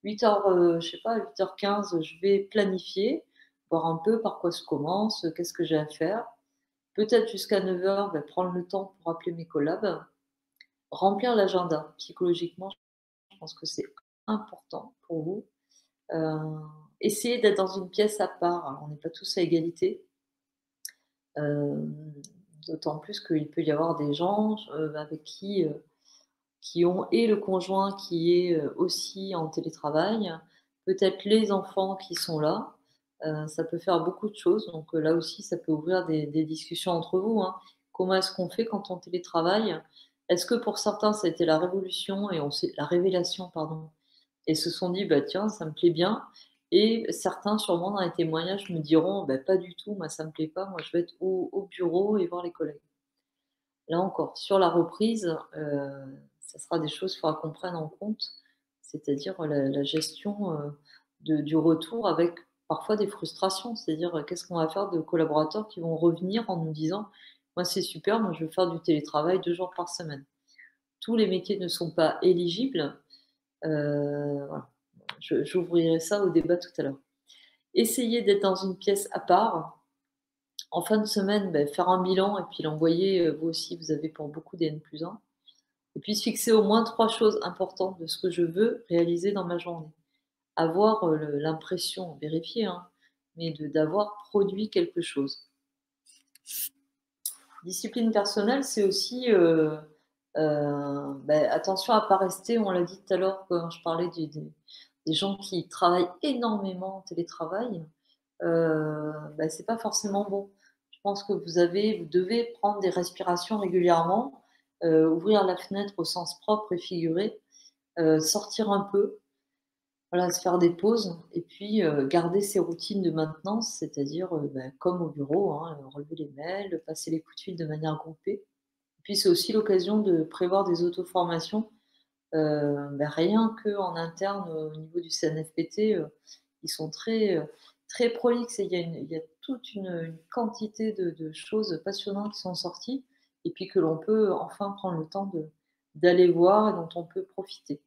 8h, je sais pas, 8h15, je vais planifier, voir un peu par quoi je commence, qu'est-ce que j'ai à faire. Peut-être jusqu'à 9h, prendre le temps pour appeler mes collabs. Remplir l'agenda. Psychologiquement, je pense que c'est important pour vous. Essayez d'être dans une pièce à part. Alors, on n'est pas tous à égalité. D'autant plus qu'il peut y avoir des gens avec qui ont et le conjoint qui est aussi en télétravail, peut-être les enfants qui sont là. Ça peut faire beaucoup de choses. Donc là aussi, ça peut ouvrir des discussions entre vous. Hein. Comment est-ce qu'on fait quand on télétravaille? Est-ce que pour certains, ça a été la révolution et la révélation, pardon, et se sont dit, bah tiens, ça me plaît bien. Et certains, sûrement, dans les témoignages, me diront, bah, pas du tout, moi, ça me plaît pas, moi, je vais être au bureau et voir les collègues. Là encore, sur la reprise, ça sera des choses qu'il faudra qu'on prenne en compte, c'est-à-dire la gestion du retour avec parfois des frustrations. C'est-à-dire, qu'est-ce qu'on va faire de collaborateurs qui vont revenir en nous disant, moi, c'est super, moi, je veux faire du télétravail 2 jours par semaine. Tous les métiers ne sont pas éligibles. Voilà. J'ouvrirai ça au débat tout à l'heure. Essayez d'être dans une pièce à part. En fin de semaine, faire un bilan et puis l'envoyer, vous aussi, vous avez pour beaucoup des N+1. Et puis se fixer au moins 3 choses importantes de ce que je veux réaliser dans ma journée. Avoir l'impression, vérifier, hein, mais d'avoir produit quelque chose. Discipline personnelle, c'est aussi attention à ne pas rester, on l'a dit tout à l'heure quand je parlais des gens qui travaillent énormément en télétravail, c'est pas forcément bon. Je pense que vous devez prendre des respirations régulièrement, ouvrir la fenêtre au sens propre et figuré, sortir un peu, voilà, se faire des pauses et puis garder ses routines de maintenance, c'est-à-dire comme au bureau, hein, relever les mails, passer les coups de fil de manière groupée. Et puis c'est aussi l'occasion de prévoir des auto-formations. Rien qu'en interne, au niveau du CNFPT, ils sont très prolixes et il y a toute une quantité de choses passionnantes qui sont sorties et puis que l'on peut enfin prendre le temps d'aller voir et dont on peut profiter.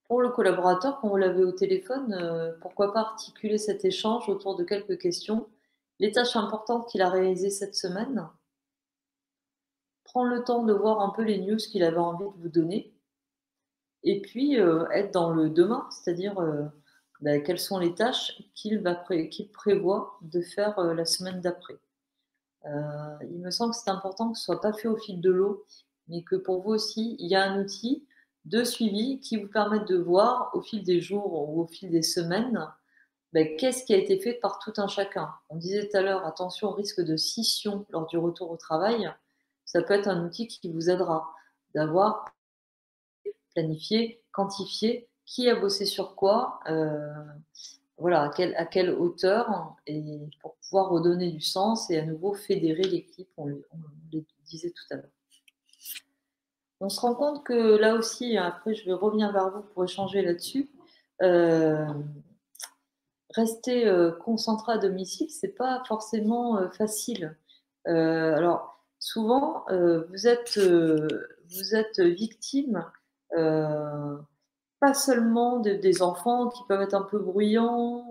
Pour le collaborateur, quand vous l'avez au téléphone, pourquoi pas articuler cet échange autour de quelques questions. Les tâches importantes qu'il a réalisées cette semaine, prendre le temps de voir un peu les news qu'il avait envie de vous donner, et puis être dans le demain, c'est-à-dire quelles sont les tâches qu'il prévoit de faire la semaine d'après. Il me semble que c'est important que ce ne soit pas fait au fil de l'eau, mais que pour vous aussi, il y a un outil de suivi qui vous permette de voir au fil des jours ou au fil des semaines qu'est-ce qui a été fait par tout un chacun. On disait tout à l'heure, attention au risque de scission lors du retour au travail. Ça peut être un outil qui vous aidera d'avoir planifié, quantifié qui a bossé sur quoi, voilà, à quelle hauteur, et pour pouvoir redonner du sens et à nouveau fédérer l'équipe, on le disait tout à l'heure. On se rend compte que là aussi, après je vais revenir vers vous pour échanger là-dessus, rester concentré à domicile, c'est pas forcément facile. Alors souvent, vous êtes victime pas seulement des enfants qui peuvent être un peu bruyants,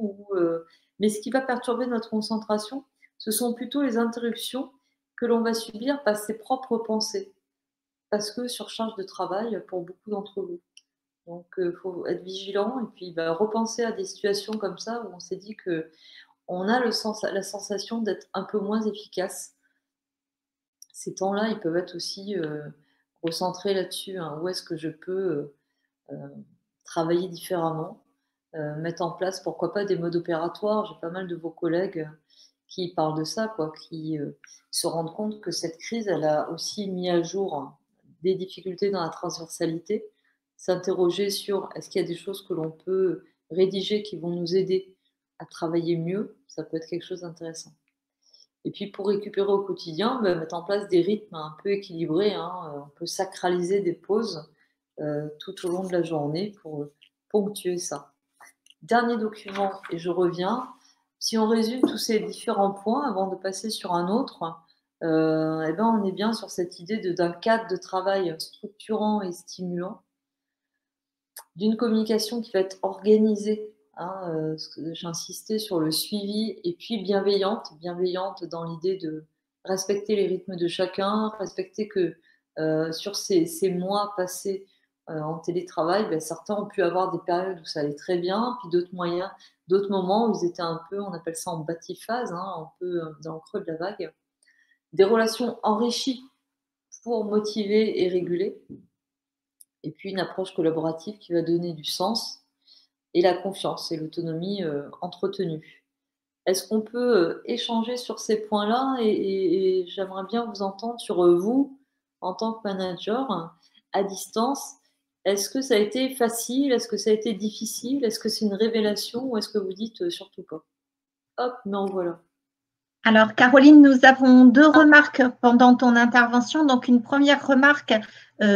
mais ce qui va perturber notre concentration, ce sont plutôt les interruptions que l'on va subir par ses propres pensées, parce que surcharge de travail pour beaucoup d'entre vous. Donc, il faut être vigilant et puis repenser à des situations comme ça où on s'est dit qu'on a la sensation d'être un peu moins efficace. Ces temps-là, ils peuvent être aussi recentrés là-dessus. Hein. Où est-ce que je peux travailler différemment, mettre en place, pourquoi pas, des modes opératoires. J'ai pas mal de vos collègues qui parlent de ça, qui se rendent compte que cette crise, elle a aussi mis à jour des difficultés dans la transversalité, s'interroger sur est-ce qu'il y a des choses que l'on peut rédiger qui vont nous aider à travailler mieux, ça peut être quelque chose d'intéressant. Et puis pour récupérer au quotidien, mettre en place des rythmes un peu équilibrés, hein, on peut sacraliser des pauses tout au long de la journée pour ponctuer ça. Dernier document, et je reviens. Si on résume tous ces différents points avant de passer sur un autre, on est bien sur cette idée d'un cadre de travail structurant et stimulant, d'une communication qui va être organisée. Hein, j'insistais sur le suivi et puis bienveillante dans l'idée de respecter les rythmes de chacun, respecter que sur ces mois passés en télétravail, certains ont pu avoir des périodes où ça allait très bien, puis d'autres moments où ils étaient un peu, on appelle ça en batiphase, un peu dans le creux de la vague. Des relations enrichies pour motiver et réguler. Et puis une approche collaborative qui va donner du sens et la confiance et l'autonomie entretenue. Est-ce qu'on peut échanger sur ces points-là et j'aimerais bien vous entendre sur vous, en tant que manager, à distance, Est-ce que ça a été facile? Est-ce que ça a été difficile? Est-ce que c'est une révélation ou est-ce que vous dites surtout pas? Hop, non, voilà. Alors, Caroline, nous avons 2 remarques pendant ton intervention. Donc, une première remarque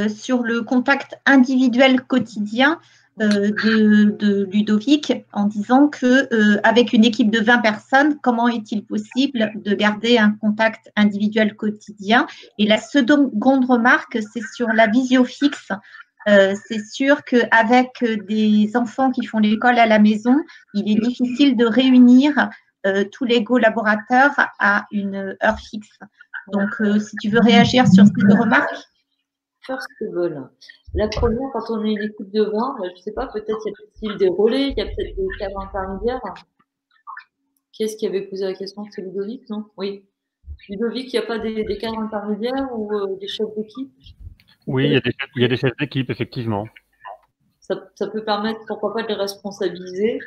sur le contact individuel quotidien de Ludovic en disant que avec une équipe de 20 personnes, comment est-il possible de garder un contact individuel quotidien? Et la seconde remarque, c'est sur la visio fixe. C'est sûr qu'avec des enfants qui font l'école à la maison, il est difficile de réunir tous les collaborateurs à une heure fixe. Donc, si tu veux réagir sur ces 2 remarques. Firstable. La première, quand on est une équipe de 20, je ne sais pas, peut-être il y a des relais, il y a peut-être des cadres intermédiaires. Qui est-ce qui avait posé la question? C'est Ludovic, non? Oui. Ludovic, il n'y a pas des cadres intermédiaires ou des chefs d'équipe? Oui, il y a des chefs d'équipe, effectivement. Ça peut permettre, pourquoi pas, de les responsabiliser.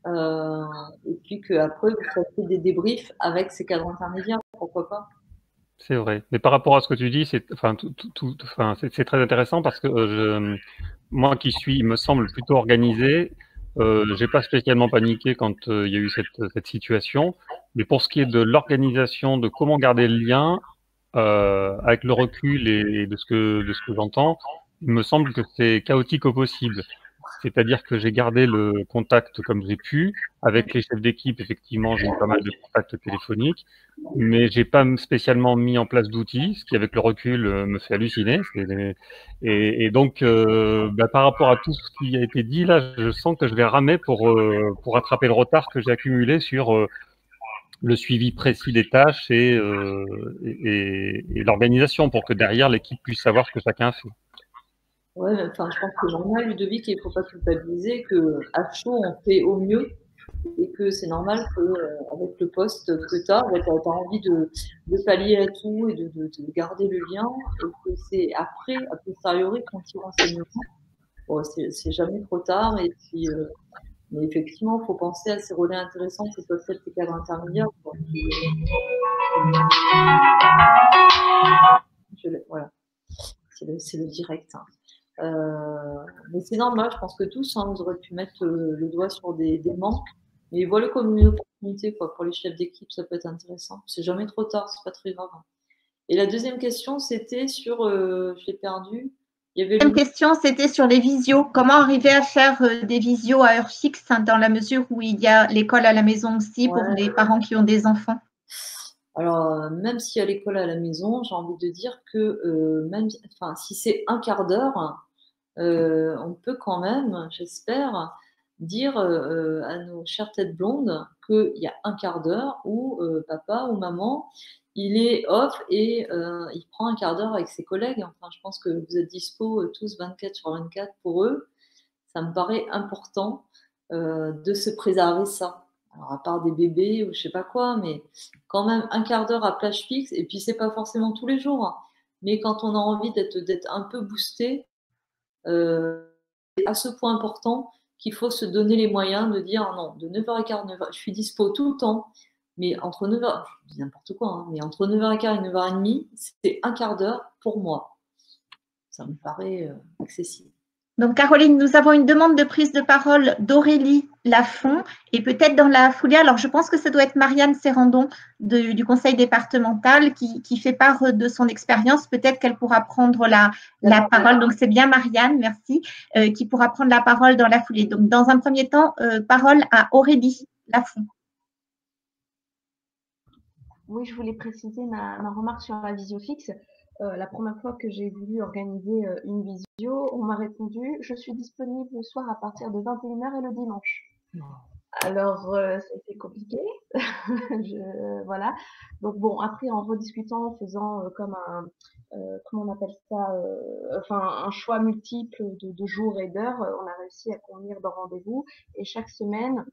Et puis qu'après, vous fassiez des débriefs avec ces cadres intermédiaires, pourquoi pas? C'est vrai. Mais par rapport à ce que tu dis, c'est très intéressant parce que moi qui suis, il me semble, plutôt organisé, j'ai pas spécialement paniqué quand il y a eu cette situation. Mais pour ce qui est de l'organisation, de comment garder le lien, avec le recul et de ce que j'entends, il me semble que c'est chaotique au possible. C'est-à-dire que j'ai gardé le contact comme j'ai pu. Avec les chefs d'équipe, effectivement, j'ai eu pas mal de contacts téléphoniques, mais j'ai pas spécialement mis en place d'outils, ce qui, avec le recul, me fait halluciner. Et donc, par rapport à tout ce qui a été dit là, je sens que je vais ramer pour rattraper le retard que j'ai accumulé sur le suivi précis des tâches et l'organisation pour que derrière l'équipe puisse savoir ce que chacun fait. Ouais, enfin, je pense que c'est normal, Ludovic, et il ne faut pas culpabiliser qu'à chaud, on fait au mieux et que c'est normal qu'avec le poste que tu as, tu as envie de pallier à tout et de garder le lien et que c'est après, a posteriori, qu'on t'y renseignera. Bon, c'est jamais trop tard et puis, mais effectivement, il faut penser à ces relais intéressants que peuvent être les cadres intermédiaires. Voilà, c'est le direct. Hein. Mais c'est normal, je pense que tous, hein, vous aurez pu mettre le doigt sur des manques, mais voilà comme une opportunité quoi, pour les chefs d'équipe, ça peut être intéressant. C'est jamais trop tard, c'est pas très grave. Et la deuxième question, c'était sur, je l'ai perdu. La deuxième question, c'était sur les visios. Comment arriver à faire des visios à heure fixe hein, dans la mesure où il y a l'école à la maison aussi pour les parents qui ont des enfants? Alors, même s'il y a l'école à la maison, j'ai envie de dire que même, enfin, si c'est un quart d'heure, on peut quand même, j'espère, dire à nos chères têtes blondes qu'il y a un quart d'heure où papa ou maman, il est off et il prend un quart d'heure avec ses collègues. Enfin, je pense que vous êtes dispo tous 24/24 pour eux. Ça me paraît important de se préserver ça. Alors, à part des bébés ou je sais pas quoi, mais quand même un quart d'heure à plage fixe, et puis c'est pas forcément tous les jours, hein, mais quand on a envie d'être un peu boosté, c'est à ce point important qu'il faut se donner les moyens de dire non, de 9h15, 9h, je suis dispo tout le temps, mais entre 9h, je dis n'importe quoi, hein, mais entre 9h15 et 9h30, c'est un quart d'heure pour moi. Ça me paraît accessible. Donc, Caroline, nous avons une demande de prise de parole d'Aurélie Lafont et peut-être dans la foulée, alors je pense que ça doit être Marianne Serrandon du conseil départemental qui fait part de son expérience. Peut-être qu'elle pourra prendre la parole. Donc, c'est bien Marianne, merci, qui pourra prendre la parole dans la foulée. Donc, dans un premier temps, parole à Aurélie Lafont. Oui, je voulais préciser ma remarque sur la visio fixe. La première fois que j'ai voulu organiser une visio, on m'a répondu « Je suis disponible le soir à partir de 21h et le dimanche ». Alors, c'était compliqué. Voilà. Donc bon, après, en rediscutant, en faisant comme comment on appelle ça, enfin un choix multiple de jours et d'heures, on a réussi à convenir d'un rendez-vous. Et chaque semaine,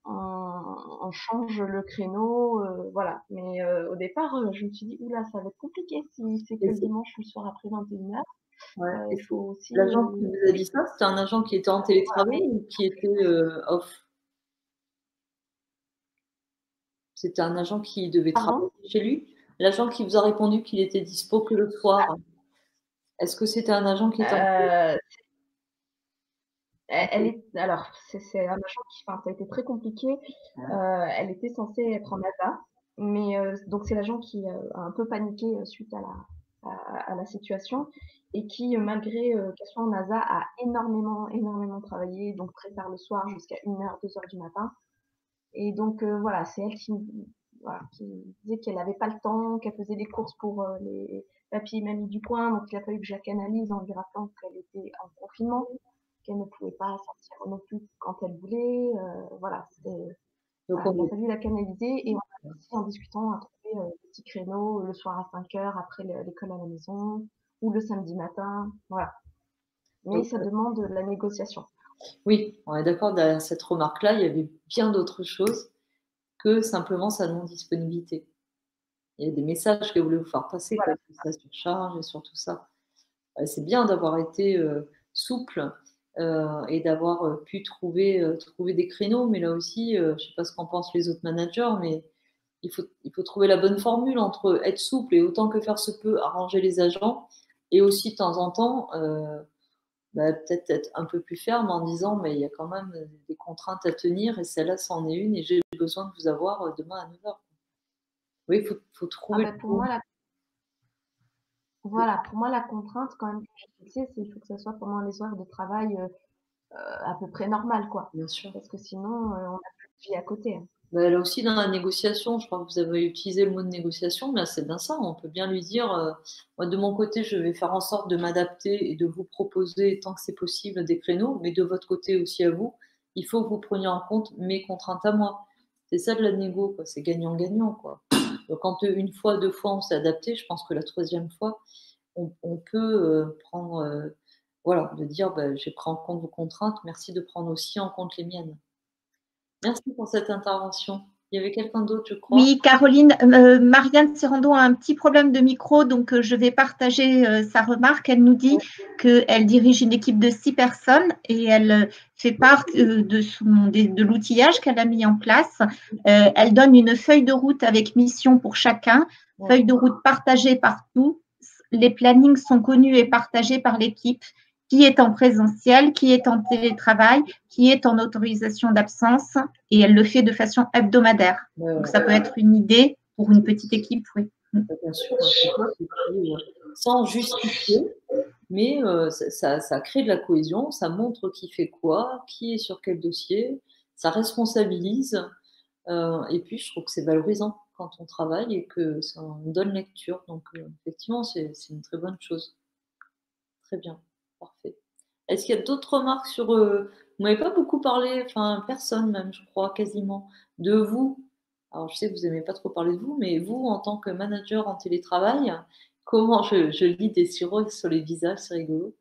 on change le créneau, voilà. Mais au départ, je me suis dit, oula, ça va être compliqué si c'est que le dimanche le soir après 21h. Ouais. Il faut aussi. L'agent qui vous a dit ça, c'était un agent qui était en télétravail ou qui était off? C'était un agent qui devait travailler chez lui? L'agent qui vous a répondu qu'il était dispo que le soir. Est-ce que c'était un agent qui était en télétravail? Alors, c'est un agent enfin, ça a été très compliqué. Elle était censée être en ASA, mais donc c'est l'agent qui a un peu paniqué suite à la situation et qui, malgré qu'elle soit en ASA, a énormément travaillé, donc très tard le soir jusqu'à 1h, 2h du matin. Et donc voilà, c'est elle qui disait qu'elle n'avait pas le temps, qu'elle faisait des courses pour les papis et mamies du coin, donc il a fallu que je la canalise en lui rappelant qu'elle était en confinement, qu'elle ne pouvait pas sortir non plus quand elle voulait. Voilà, il a fallu la canaliser et on a aussi en discutant à trouver des petits créneaux le soir à 5h après l'école à la maison ou le samedi matin. Voilà. Mais ça demande de la négociation. Oui, on est d'accord, derrière cette remarque-là, il y avait bien d'autres choses que simplement sa non-disponibilité. Il y a des messages qu'elle voulait vous faire passer, voilà. Ça surcharge et sur tout ça. C'est bien d'avoir été souple et d'avoir pu trouver des créneaux, mais là aussi, je ne sais pas ce qu'en pensent les autres managers, mais il faut trouver la bonne formule entre être souple et autant que faire se peut arranger les agents, et aussi de temps en temps peut-être être un peu plus ferme en disant mais il y a quand même des contraintes à tenir et celle-là c'en est une et j'ai besoin de vous avoir demain à 9h. Oui, il faut trouver. Pour moi, la contrainte quand même que j'ai fixée, c'est qu'il faut que ça soit pendant les horaires de travail à peu près normales, quoi. Bien sûr. Parce que sinon, on n'a plus de vie à côté. Là aussi, dans la négociation, je crois que vous avez utilisé le mot de négociation, mais là, c'est bien ça. On peut bien lui dire, moi, de mon côté, je vais faire en sorte de m'adapter et de vous proposer, tant que c'est possible, des créneaux, mais de votre côté aussi à vous, il faut que vous preniez en compte mes contraintes à moi. C'est ça de la négo, quoi. C'est gagnant-gagnant, quoi. Donc, quand une fois, deux fois, on s'est adapté, je pense que la troisième fois, on peut prendre, voilà, de dire, j'ai pris en compte vos contraintes, merci de prendre aussi en compte les miennes. Merci pour cette intervention. Il y avait quelqu'un d'autre, je crois. Oui, Caroline, Marianne Serrando a un petit problème de micro, donc je vais partager sa remarque. Elle nous dit qu'elle dirige une équipe de 6 personnes et elle fait part de l'outillage qu'elle a mis en place. Elle donne une feuille de route avec mission pour chacun, feuille de route partagée partout. Les plannings sont connus et partagés par l'équipe, qui est en présentiel, qui est en télétravail, qui est en autorisation d'absence, et elle le fait de façon hebdomadaire. Donc, ça peut être une idée pour une petite équipe, oui. Bien sûr, sans justifier, mais ça crée de la cohésion, ça montre qui fait quoi, qui est sur quel dossier, ça responsabilise, et puis je trouve que c'est valorisant quand on travaille et que ça donne lecture. Donc, effectivement, c'est une très bonne chose. Très bien. Parfait. Est-ce qu'il y a d'autres remarques sur... vous m'avez pas beaucoup parlé, enfin personne même, je crois, quasiment, de vous. Alors je sais que vous n'aimez pas trop parler de vous, mais vous, en tant que manager en télétravail, comment, je lis des sirops sur les visages, c'est rigolo.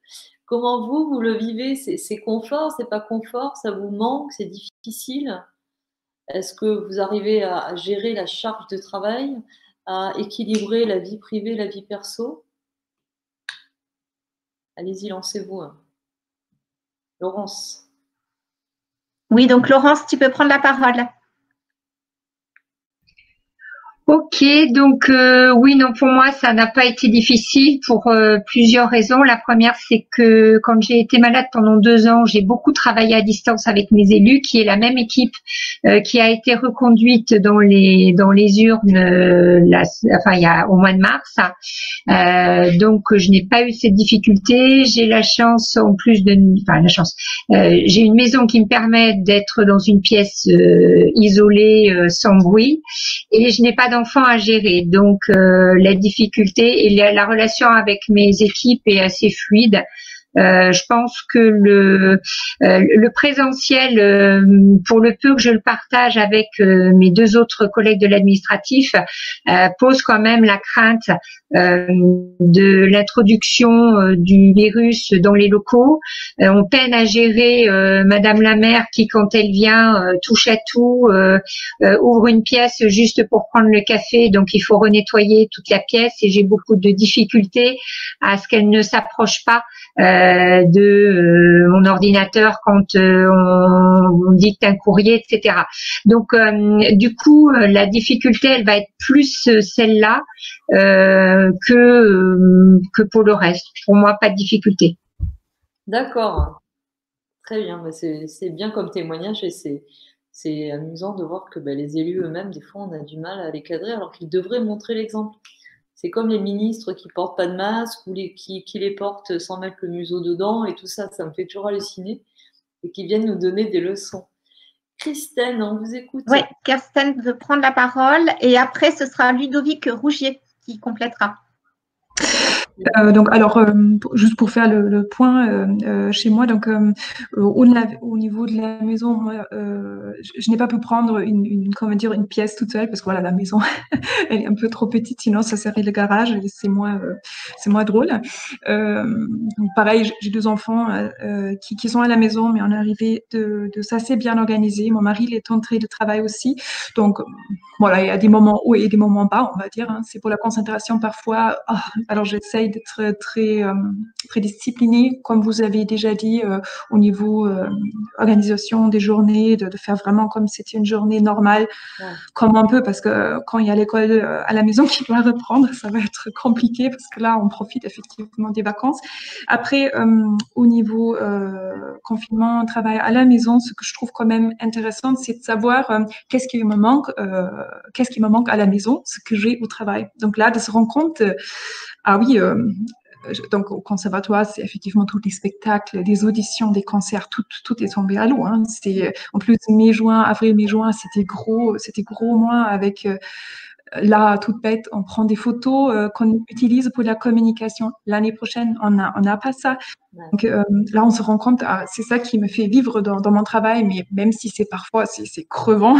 Comment vous le vivez? C'est confort, c'est pas confort, ça vous manque, c'est difficile? Est-ce que vous arrivez à gérer la charge de travail, à équilibrer la vie privée, la vie perso? Allez-y, lancez-vous. Laurence. Oui, donc Laurence, tu peux prendre la parole. Ok, donc oui, non, pour moi, ça n'a pas été difficile pour plusieurs raisons. La première, c'est que quand j'ai été malade pendant 2 ans, j'ai beaucoup travaillé à distance avec mes élus, qui est la même équipe qui a été reconduite dans les urnes, il y a au mois de mars. Donc, je n'ai pas eu cette difficulté. J'ai la chance, en plus j'ai une maison qui me permet d'être dans une pièce isolée, sans bruit, et je n'ai pas d'enfants à gérer, donc la difficulté et la relation avec mes équipes est assez fluide. Je pense que le présentiel, pour le peu que je le partage avec mes 2 autres collègues de l'administratif, pose quand même la crainte de l'introduction du virus dans les locaux. On peine à gérer Madame la maire qui, quand elle vient, touche à tout, ouvre une pièce juste pour prendre le café, donc il faut renettoyer toute la pièce, et j'ai beaucoup de difficultés à ce qu'elle ne s'approche pas de mon ordinateur quand on dicte un courrier, etc. Donc, du coup, la difficulté, elle va être plus celle-là que pour le reste. Pour moi, pas de difficulté. D'accord. Très bien, bah, c'est bien comme témoignage et c'est amusant de voir que les élus eux-mêmes, des fois, on a du mal à les cadrer alors qu'ils devraient montrer l'exemple. C'est comme les ministres qui portent pas de masque ou qui les portent sans mettre le museau dedans et tout ça, ça me fait toujours halluciner et qui viennent nous donner des leçons. Christine, on vous écoute. Oui, Kirsten veut prendre la parole et après, ce sera Ludovic Rougier qui complétera. Donc, alors, juste pour faire le point chez moi, donc au niveau de la maison, moi, je n'ai pas pu prendre comment dire, une pièce toute seule parce que voilà, la maison, elle est un peu trop petite, sinon ça serait le garage et c'est moins drôle. Donc pareil, j'ai 2 enfants qui sont à la maison, mais on est arrivé de s'assez bien organiser. Mon mari, il est entré de travail aussi, donc voilà, il y a des moments hauts et des moments bas, on va dire. Hein. C'est pour la concentration parfois. Oh, alors j'essaye d'être très disciplinée, comme vous avez déjà dit, au niveau organisation des journées, de faire vraiment comme si c'était une journée normale, ouais. Comme on peut, parce que quand il y a l'école à la maison qui doit reprendre, ça va être compliqué, parce que là, on profite effectivement des vacances. Après, au niveau confinement, travail à la maison, ce que je trouve quand même intéressant, c'est de savoir qu'est-ce qui me manque à la maison, ce que j'ai au travail. Donc là, de se rendre compte, ah oui, donc au conservatoire, c'est effectivement tous les spectacles, des auditions, des concerts, tout est tombé à l'eau. Hein. C'est en plus avril, mai, juin, c'était gros mois avec là, toute bête, on prend des photos qu'on utilise pour la communication. L'année prochaine, on n'a pas ça. Donc là, on se rend compte, c'est ça qui me fait vivre dans mon travail, mais même si c'est parfois c'est crevant,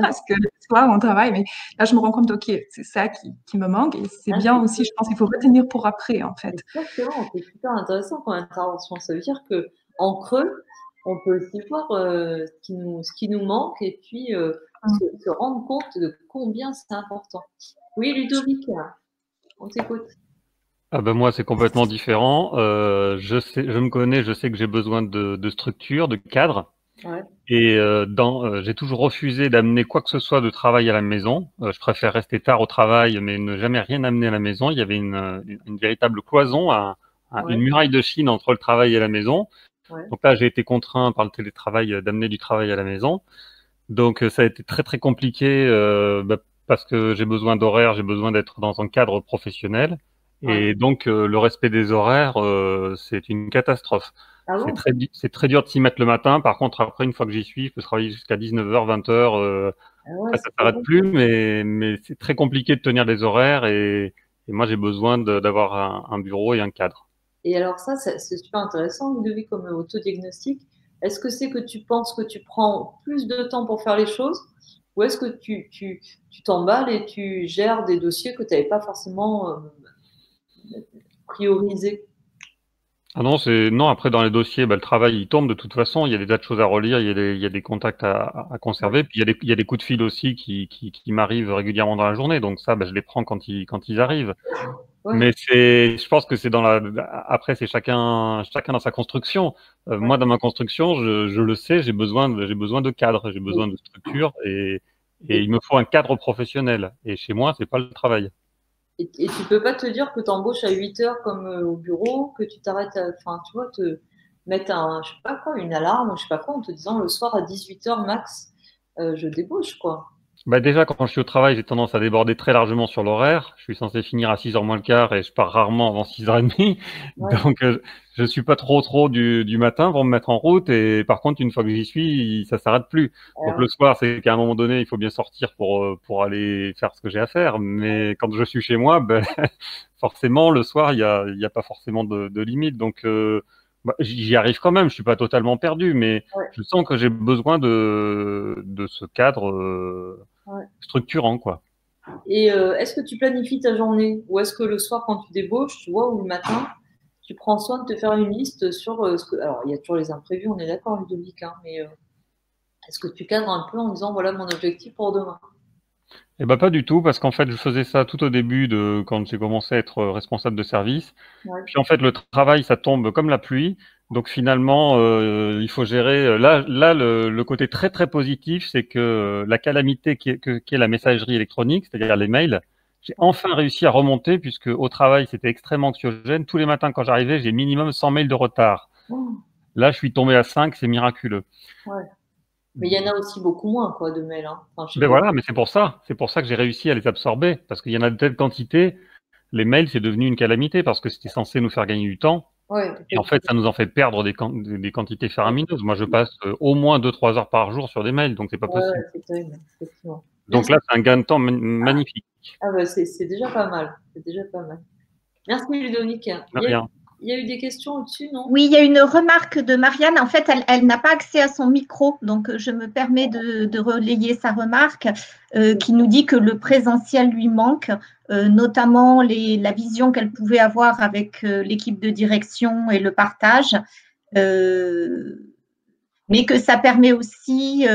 parce que le soir, on travaille, mais là, je me rends compte, ok, c'est ça qui me manque, et c'est bien aussi, je pense qu'il faut retenir pour après, en fait. Exactement, c'est super intéressant comme intervention. Ça veut dire qu'en creux, on peut aussi voir ce qui nous manque et puis se rendre compte de combien c'est important. Oui, Ludovic, on t'écoute. Ah ben moi, c'est complètement différent. Je me connais, je sais que j'ai besoin de structure, de cadre. Ouais. Et j'ai toujours refusé d'amener quoi que ce soit de travail à la maison. Je préfère rester tard au travail, mais ne jamais rien amener à la maison. Il y avait une véritable cloison, une muraille de Chine entre le travail et la maison. Ouais. Donc là, j'ai été contraint par le télétravail d'amener du travail à la maison. Donc ça a été très très compliqué parce que j'ai besoin d'horaires, j'ai besoin d'être dans un cadre professionnel. Et donc, le respect des horaires, c'est une catastrophe. Ah bon, c'est très dur de s'y mettre le matin. Par contre, après, une fois que j'y suis, je peux travailler jusqu'à 19h, 20h. Ça s'arrête plus, mais c'est très compliqué de tenir des horaires. Et moi, j'ai besoin d'avoir un bureau et un cadre. Et alors ça, c'est super intéressant, Ludovic, comme autodiagnostic. Est-ce que c'est que tu penses que tu prends plus de temps pour faire les choses? Ou est-ce que tu t'emballes et tu gères des dossiers que tu n'avais pas forcément priorisé? Ah non, après dans les dossiers, le travail il tombe de toute façon, il y a des tas de choses à relire, il y a des contacts à conserver, puis il y a des coups de fil aussi qui m'arrivent régulièrement dans la journée, donc ça je les prends quand ils arrivent. Ouais. Mais je pense que c'est après c'est chacun dans sa construction. Moi dans ma construction, je le sais, j'ai besoin de cadre, j'ai besoin de structure et il me faut un cadre professionnel. Et chez moi, c'est pas le travail. Et tu peux pas te dire que tu embauches à 8h comme au bureau, que tu t'arrêtes, tu vois, te mettre je sais pas quoi, une alarme, je sais pas quoi, en te disant le soir à 18h max, je débauche, quoi. Déjà, quand je suis au travail, j'ai tendance à déborder très largement sur l'horaire. Je suis censé finir à 6h moins le quart et je pars rarement avant 6h30. Ouais. Donc, je suis pas trop du matin pour me mettre en route. Et par contre, une fois que j'y suis, ça s'arrête plus. Donc, le soir, c'est qu'à un moment donné, il faut bien sortir pour aller faire ce que j'ai à faire. Mais quand je suis chez moi, forcément, le soir, il y a pas forcément de limite. Donc, j'y arrive quand même, je suis pas totalement perdu, mais je sens que j'ai besoin de ce cadre structurant, quoi. Et est-ce que tu planifies ta journée ou est-ce que le soir quand tu débauches, tu vois, ou le matin, tu prends soin de te faire une liste sur ce que... Alors, il y a toujours les imprévus, on est d'accord, Ludovic, hein, mais est-ce que tu cadres un peu en disant, voilà mon objectif pour demain? Eh ben, pas du tout, parce qu'en fait, je faisais ça tout au début quand j'ai commencé à être responsable de service. Ouais. Puis en fait, le travail, ça tombe comme la pluie. Donc finalement, il faut gérer. Là, le côté très très positif, c'est que la calamité qui est la messagerie électronique, c'est-à-dire les mails, j'ai enfin réussi à remonter puisque au travail, c'était extrêmement anxiogène. Tous les matins, quand j'arrivais, j'ai minimum 100 mails de retard. Là, je suis tombé à 5, c'est miraculeux. Ouais. Mais il y en a aussi beaucoup moins, quoi, de mails. Hein. Enfin, Ben voilà, mais c'est pour ça que j'ai réussi à les absorber, parce qu'il y en a de telle quantité, les mails, c'est devenu une calamité, parce que c'était censé nous faire gagner du temps, ouais, et en fait, ça nous en fait perdre des quantités faramineuses. Moi, je passe au moins 2-3 heures par jour sur des mails, donc c'est pas possible. Ouais, c'est terrible, effectivement. Donc là, c'est un gain de temps magnifique. Ah bah c'est déjà pas mal. C'est déjà pas mal. Merci Ludovic. Il y a eu des questions au-dessus, non? Oui, il y a une remarque de Marianne. En fait, elle n'a pas accès à son micro, donc je me permets de relayer sa remarque qui nous dit que le présentiel lui manque, notamment la vision qu'elle pouvait avoir avec l'équipe de direction et le partage, mais que ça permet aussi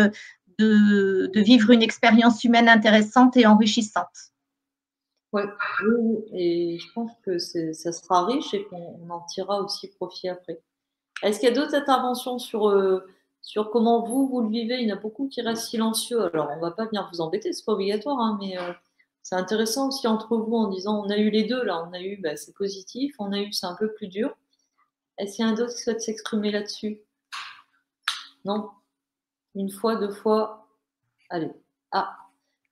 de vivre une expérience humaine intéressante et enrichissante. Ouais, oui, et je pense que ça sera riche et qu'on en tirera aussi profit après. Est-ce qu'il y a d'autres interventions sur comment vous le vivez? Il y en a beaucoup qui restent silencieux. Alors, on ne va pas venir vous embêter, c'est pas obligatoire, hein, mais c'est intéressant aussi entre vous en disant on a eu les deux là, on a eu bah, c'est positif, on a eu c'est un peu plus dur. Est-ce qu'il y en a d'autres qui souhaitent s'exprimer là-dessus? Non? Une fois, deux fois? Allez. Ah,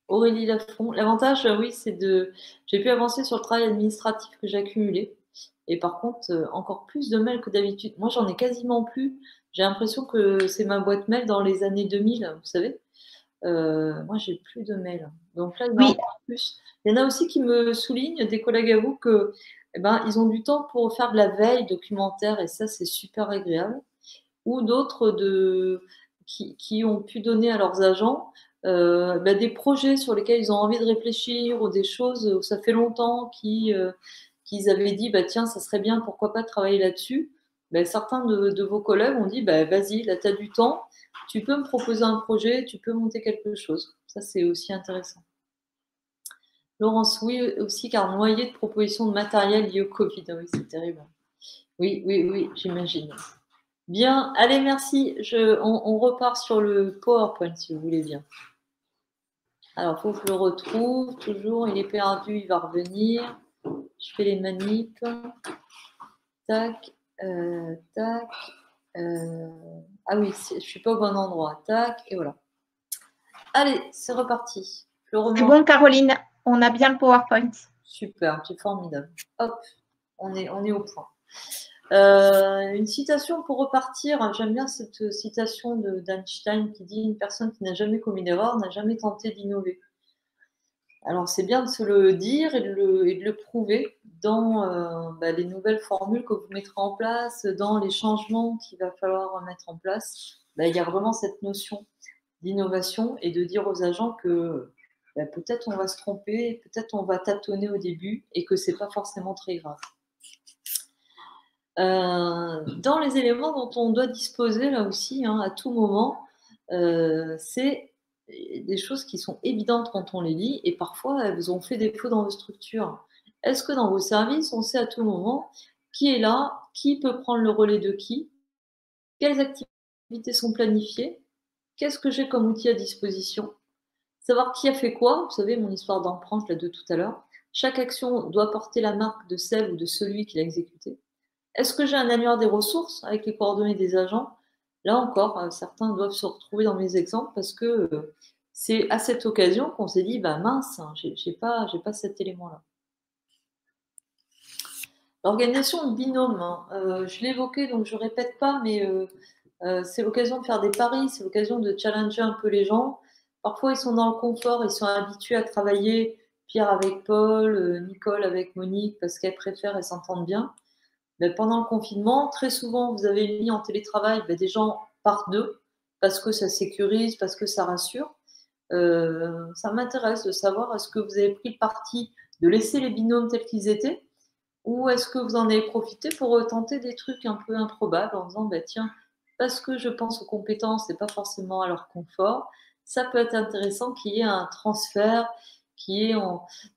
Aurélie Lafont. L'avantage, oui, j'ai pu avancer sur le travail administratif que j'ai accumulé. Et par contre, encore plus de mails que d'habitude. Moi, j'en ai quasiment plus. J'ai l'impression que c'est ma boîte mail dans les années 2000, vous savez. Moi, j'ai plus de mails. Donc là, il y en a encore plus. Il y en a aussi qui me soulignent, des collègues à vous, que ils ont du temps pour faire de la veille documentaire et ça, c'est super agréable. Ou d'autres qui ont pu donner à leurs agents des projets sur lesquels ils ont envie de réfléchir ou des choses où ça fait longtemps qu'ils avaient dit tiens, ça serait bien, pourquoi pas travailler là-dessus. Certains de vos collègues ont dit vas-y, là tu as du temps, tu peux me proposer un projet, tu peux monter quelque chose. Ça, c'est aussi intéressant. Laurence, oui, aussi, car noyé de propositions de matériel lié au Covid. Oui, c'est terrible. Oui, j'imagine. Bien, allez, merci. On repart sur le PowerPoint, si vous voulez bien. Alors, il faut que je le retrouve. Toujours, il est perdu, il va revenir. Je fais les manips. Tac, tac. Ah oui, je ne suis pas au bon endroit. Tac, et voilà. Allez, c'est reparti. C'est bon, Caroline, on a bien le PowerPoint. Super, c'est formidable. Hop, on est au point. Une citation pour repartir. J'aime bien cette citation d'Einstein qui dit « Une personne qui n'a jamais commis d'erreur n'a jamais tenté d'innover ». Alors, c'est bien de se le dire et de le prouver dans les nouvelles formules que vous mettrez en place, dans les changements qu'il va falloir mettre en place. Il y a vraiment cette notion d'innovation et de dire aux agents que peut-être on va se tromper, peut-être on va tâtonner au début et que ce n'est pas forcément très grave. Dans les éléments dont on doit disposer là aussi à tout moment, c'est des choses qui sont évidentes quand on les lit et parfois elles ont fait défaut dans vos structures. Est-ce que dans vos services, on sait à tout moment qui est là, qui peut prendre le relais de qui, quelles activités sont planifiées, qu'est-ce que j'ai comme outil à disposition, savoir qui a fait quoi, vous savez mon histoire d'empreinte là de tout à l'heure, chaque action doit porter la marque de celle ou de celui qui l'a exécutée. Est-ce que j'ai un annuaire des ressources avec les coordonnées des agents? Là encore, certains doivent se retrouver dans mes exemples parce que c'est à cette occasion qu'on s'est dit, mince, j'ai pas cet élément-là. L'organisation en binôme, je l'ai évoqué, donc je ne répète pas, mais c'est l'occasion de faire des paris, c'est l'occasion de challenger un peu les gens. Parfois, ils sont dans le confort, ils sont habitués à travailler, Pierre avec Paul, Nicole avec Monique, parce qu'elles préfèrent et s'entendent bien. Pendant le confinement, très souvent, vous avez mis en télétravail, des gens partent d'eux parce que ça sécurise, parce que ça rassure. Ça m'intéresse de savoir, est-ce que vous avez pris le parti de laisser les binômes tels qu'ils étaient ou est-ce que vous en avez profité pour tenter des trucs un peu improbables en disant, tiens, parce que je pense aux compétences et pas forcément à leur confort, ça peut être intéressant qu'il y ait un transfert, qui est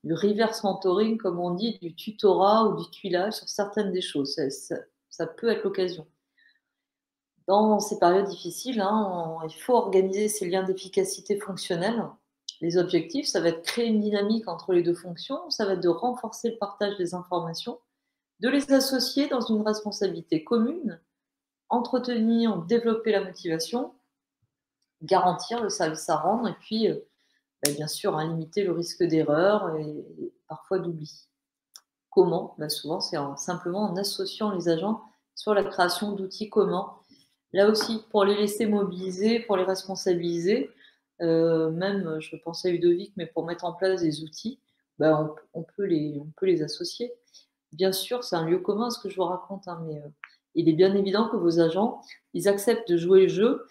du reverse mentoring, comme on dit, du tutorat ou du tuilage sur certaines des choses. Ça peut être l'occasion. Dans ces périodes difficiles, il faut organiser ces liens d'efficacité fonctionnelle. Les objectifs, ça va être créer une dynamique entre les deux fonctions, ça va être de renforcer le partage des informations, de les associer dans une responsabilité commune entretenir, développer la motivation, garantir le service à rendre et puis, bien sûr, limiter le risque d'erreur et parfois d'oubli. Comment? Souvent, c'est simplement en associant les agents sur la création d'outils communs. Là aussi, pour les laisser mobiliser, pour les responsabiliser, même, je pensais à Ludovic, mais pour mettre en place des outils, on peut les associer. Bien sûr, c'est un lieu commun ce que je vous raconte, mais il est bien évident que vos agents, ils acceptent de jouer le jeu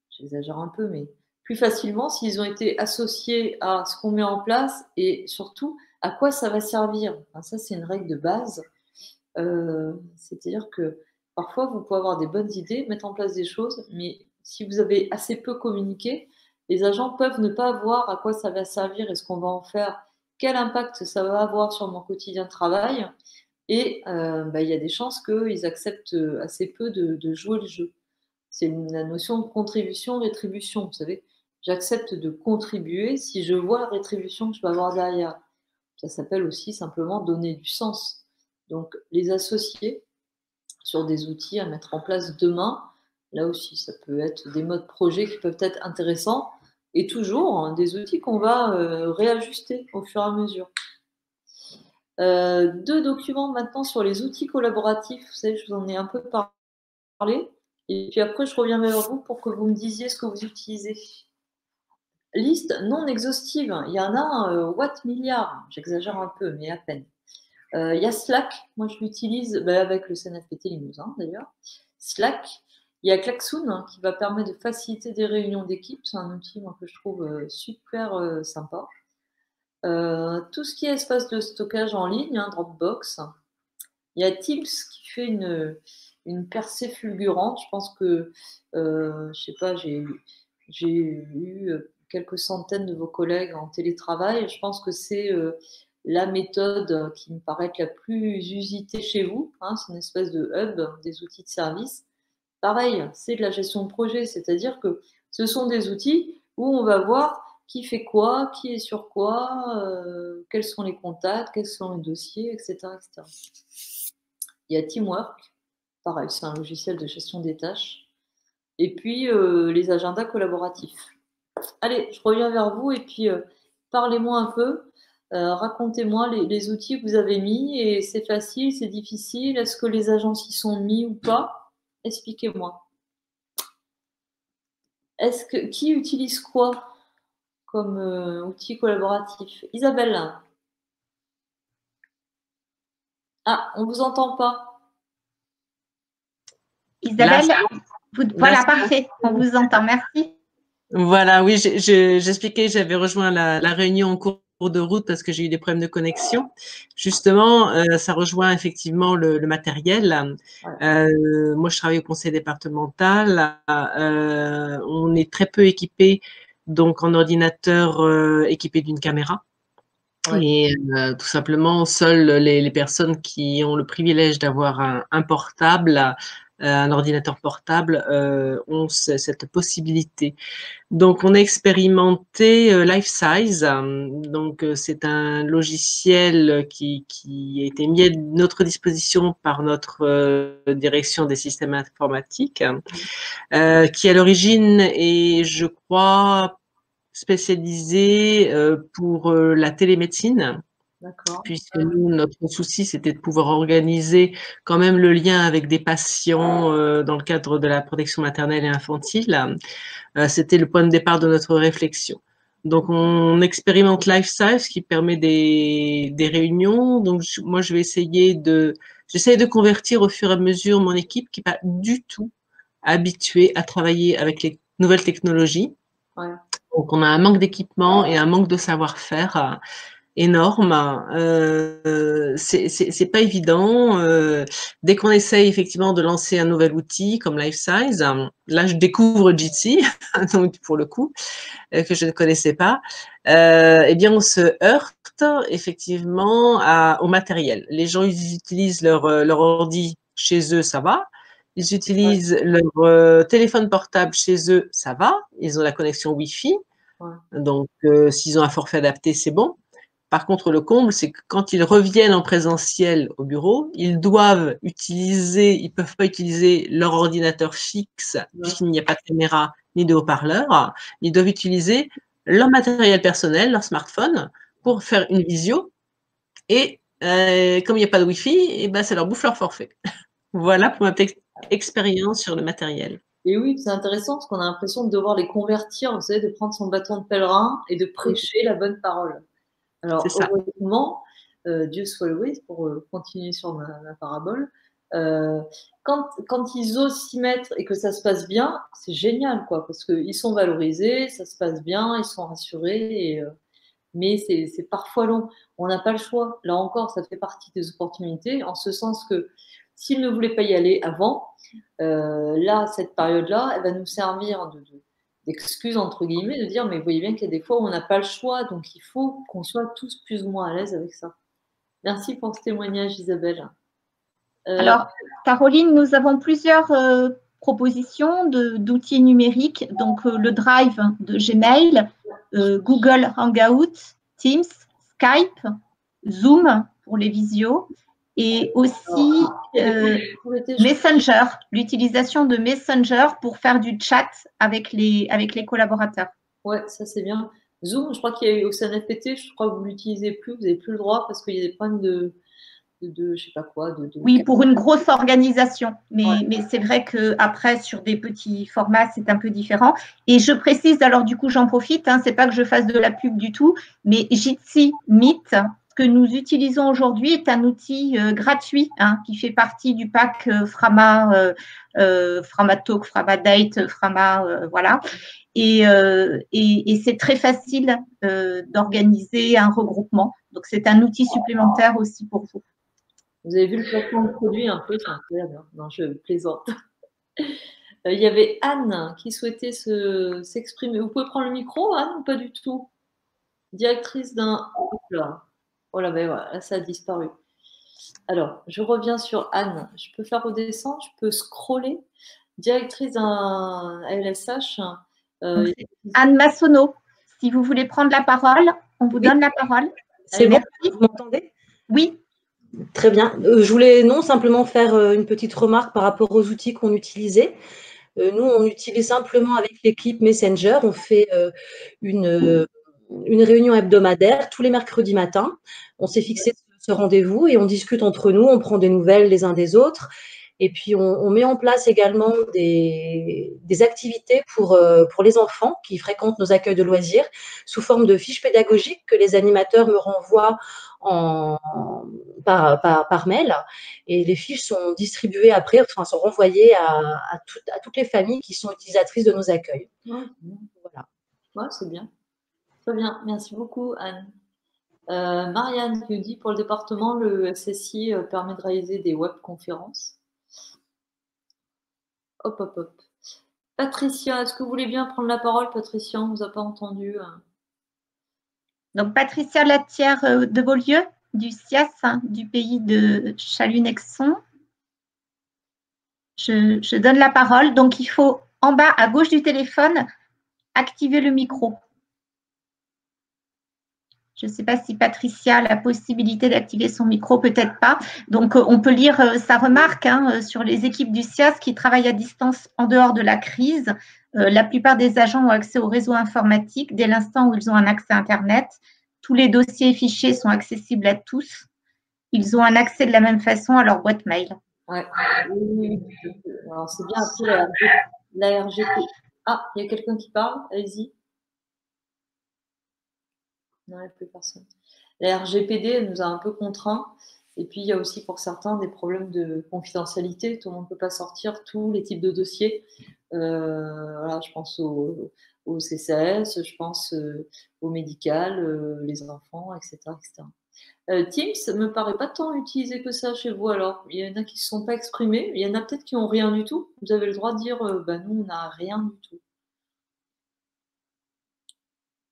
j'exagère un peu, mais plus facilement s'ils ont été associés à ce qu'on met en place et surtout à quoi ça va servir. Ça, c'est une règle de base. C'est-à-dire que parfois, vous pouvez avoir des bonnes idées, mettre en place des choses, mais si vous avez assez peu communiqué, les agents peuvent ne pas voir à quoi ça va servir et ce qu'on va en faire, quel impact ça va avoir sur mon quotidien de travail. Et il y a des chances qu'ils acceptent assez peu de jouer le jeu. C'est la notion de contribution-rétribution, vous savez. J'accepte de contribuer si je vois la rétribution que je vais avoir derrière. Ça s'appelle aussi simplement donner du sens. Donc, les associer sur des outils à mettre en place demain, là aussi, ça peut être des modes projets qui peuvent être intéressants et toujours des outils qu'on va réajuster au fur et à mesure. 2 documents maintenant sur les outils collaboratifs. Vous savez, je vous en ai un peu parlé. Et puis après, je reviens vers vous pour que vous me disiez ce que vous utilisez. Liste non exhaustive. Il y en a un watt milliard. J'exagère un peu, mais à peine. Il y a Slack. Moi, je l'utilise avec le CNFPT Limousin, d'ailleurs. Slack. Il y a Klaxoon qui va permettre de faciliter des réunions d'équipe. C'est un outil moi, que je trouve super sympa. Tout ce qui est espace de stockage en ligne, Dropbox. Il y a Teams qui fait une percée fulgurante. Je pense que, je sais pas, j'ai eu quelques centaines de vos collègues en télétravail. Je pense que c'est la méthode qui me paraît être la plus usitée chez vous. C'est une espèce de hub des outils de service. Pareil, c'est de la gestion de projet, c'est-à-dire que ce sont des outils où on va voir qui fait quoi, qui est sur quoi, quels sont les contacts, quels sont les dossiers, etc., etc. Il y a Teamwork, pareil, c'est un logiciel de gestion des tâches. Et puis, les agendas collaboratifs. Allez, je reviens vers vous et puis parlez-moi un peu. Racontez-moi les outils que vous avez mis. Et c'est facile, c'est difficile. Est-ce que les agents s'y sont mis ou pas? Expliquez-moi. Qui utilise quoi comme outil collaboratif? Isabelle. Ah, on ne vous entend pas. Isabelle, voilà, parfait, on vous entend, merci. Voilà, oui, j'expliquais, j'avais rejoint la réunion en cours de route parce que j'ai eu des problèmes de connexion. Justement, ça rejoint effectivement le matériel. Moi, je travaille au conseil départemental. On est très peu équipé, donc en ordinateur équipé d'une caméra. Et tout simplement, seules les personnes qui ont le privilège d'avoir un portable, un ordinateur portable, ont cette possibilité. Donc, on a expérimenté LifeSize. Donc, c'est un logiciel qui a été mis à notre disposition par notre direction des systèmes informatiques, qui à l'origine est, je crois, spécialisé pour la télémédecine. Puisque nous, notre souci, c'était de pouvoir organiser quand même le lien avec des patients dans le cadre de la protection maternelle et infantile. C'était le point de départ de notre réflexion. Donc, on expérimente LifeSize qui permet des réunions. Donc, moi, je vais j'essaie de convertir au fur et à mesure mon équipe qui n'est pas du tout habituée à travailler avec les nouvelles technologies. Donc, on a un manque d'équipement et un manque de savoir-faire énorme. C'est pas évident. Dès qu'on essaye effectivement de lancer un nouvel outil comme LifeSize, là, je découvre Jitsi, donc pour le coup, que je ne connaissais pas. Eh bien, on se heurte effectivement au matériel. Les gens, ils utilisent leur ordi chez eux, ça va. Ils utilisent leur téléphone portable chez eux, ça va. Ils ont la connexion Wi-Fi. Donc, s'ils ont un forfait adapté, c'est bon. Par contre, le comble, c'est que quand ils reviennent en présentiel au bureau, ils doivent utiliser, ils peuvent pas utiliser leur ordinateur fixe, puisqu'il n'y a pas de caméra ni de haut-parleur. Ils doivent utiliser leur matériel personnel, leur smartphone, pour faire une visio. Et comme il n'y a pas de Wi-Fi, et ben, ça leur bouffe leur forfait. Voilà pour ma petite expérience sur le matériel. Et oui, c'est intéressant parce qu'on a l'impression de devoir les convertir, vous savez, de prendre son bâton de pèlerin et de prêcher la bonne parole. Alors, heureusement, Dieu soit loué pour continuer sur ma parabole. Quand ils osent s'y mettre et que ça se passe bien, c'est génial, quoi, parce qu'ils sont valorisés, ça se passe bien, ils sont rassurés. Mais c'est parfois long. On n'a pas le choix. Là encore, ça fait partie des opportunités, en ce sens que s'ils ne voulaient pas y aller avant, là, cette période-là, elle va nous servir d'excuse, entre guillemets, de dire, mais vous voyez bien qu'il y a des fois où on n'a pas le choix, donc il faut qu'on soit tous plus ou moins à l'aise avec ça. Merci pour ce témoignage, Isabelle. Alors, Caroline, nous avons plusieurs propositions d'outils numériques, donc le Drive de Gmail, Google Hangout, Teams, Skype, Zoom pour les visios, et aussi Messenger, l'utilisation de Messenger pour faire du chat avec les collaborateurs. Ouais, ça c'est bien. Zoom, je crois qu'il y a eu au CNFPT, je crois que vous l'utilisez plus, vous n'avez plus le droit parce qu'il y a des problèmes de je sais pas quoi. Oui, pour une grosse organisation. Mais c'est vrai qu'après, sur des petits formats, c'est un peu différent. Et je précise, alors du coup, j'en profite, hein, c'est pas que je fasse de la pub du tout, mais Jitsi Meet, que nous utilisons aujourd'hui, est un outil gratuit hein, qui fait partie du pack Frama, Framatalk, Framadate, Frama, voilà. Et c'est très facile d'organiser un regroupement. Donc, c'est un outil supplémentaire aussi pour vous. Vous avez vu le placement de produit un peu, c'est incroyable. Non, je plaisante. Il y avait Anne qui souhaitait s'exprimer. Vous pouvez prendre le micro, Anne, ou pas du tout? Directrice d'un... Oh là, ben voilà, là, ça a disparu. Alors, je reviens sur Anne. Je peux faire redescendre, je peux scroller. Directrice d'un LSH. Anne Massonneau, si vous voulez prendre la parole, on vous donne la parole. C'est bon, vous m'entendez? Oui. Très bien. Je voulais simplement faire une petite remarque par rapport aux outils qu'on utilisait. Nous, on utilise simplement avec l'équipe Messenger. On fait une réunion hebdomadaire tous les mercredis matins. On s'est fixé ce rendez-vous et on discute entre nous, on prend des nouvelles les uns des autres. Et puis, on met en place également des activités pour les enfants qui fréquentent nos accueils de loisirs sous forme de fiches pédagogiques que les animateurs me renvoient par mail. Et les fiches sont distribuées après, enfin, sont renvoyées à toutes les familles qui sont utilisatrices de nos accueils. Voilà. Ouais, c'est bien. Très bien. Merci beaucoup, Anne. Marianne qui nous dit, pour le département, le SSI permet de réaliser des webconférences. Hop, hop, hop. Patricia, est-ce que vous voulez bien prendre la parole, Patricia? On ne vous a pas entendu. Donc, Patricia Latière de Beaulieu, du CIAS, hein, du pays de Chalunexon. Je donne la parole. Donc, il faut, en bas, à gauche du téléphone, activer le micro. Je ne sais pas si Patricia a la possibilité d'activer son micro, peut-être pas. Donc, on peut lire sa remarque hein, sur les équipes du CIAS qui travaillent à distance en dehors de la crise. La plupart des agents ont accès au réseau informatique dès l'instant où ils ont un accès à Internet. Tous les dossiers et fichiers sont accessibles à tous. Ils ont un accès de la même façon à leur boîte mail. Ouais. Oui. Alors, c'est bien après la RGP. Ah, il y a quelqu'un qui parle. Allez-y. Non, il n'y a plus personne. La RGPD, elle nous a un peu contraints. Et puis, il y a aussi pour certains des problèmes de confidentialité. Tout le monde ne peut pas sortir tous les types de dossiers. Voilà, je pense au CCAS, je pense au médical, les enfants, etc. Teams ne me paraît pas tant utilisé que ça chez vous. Alors, il y en a qui ne se sont pas exprimés. Il y en a peut-être qui n'ont rien du tout. Vous avez le droit de dire, nous, on n'a rien du tout.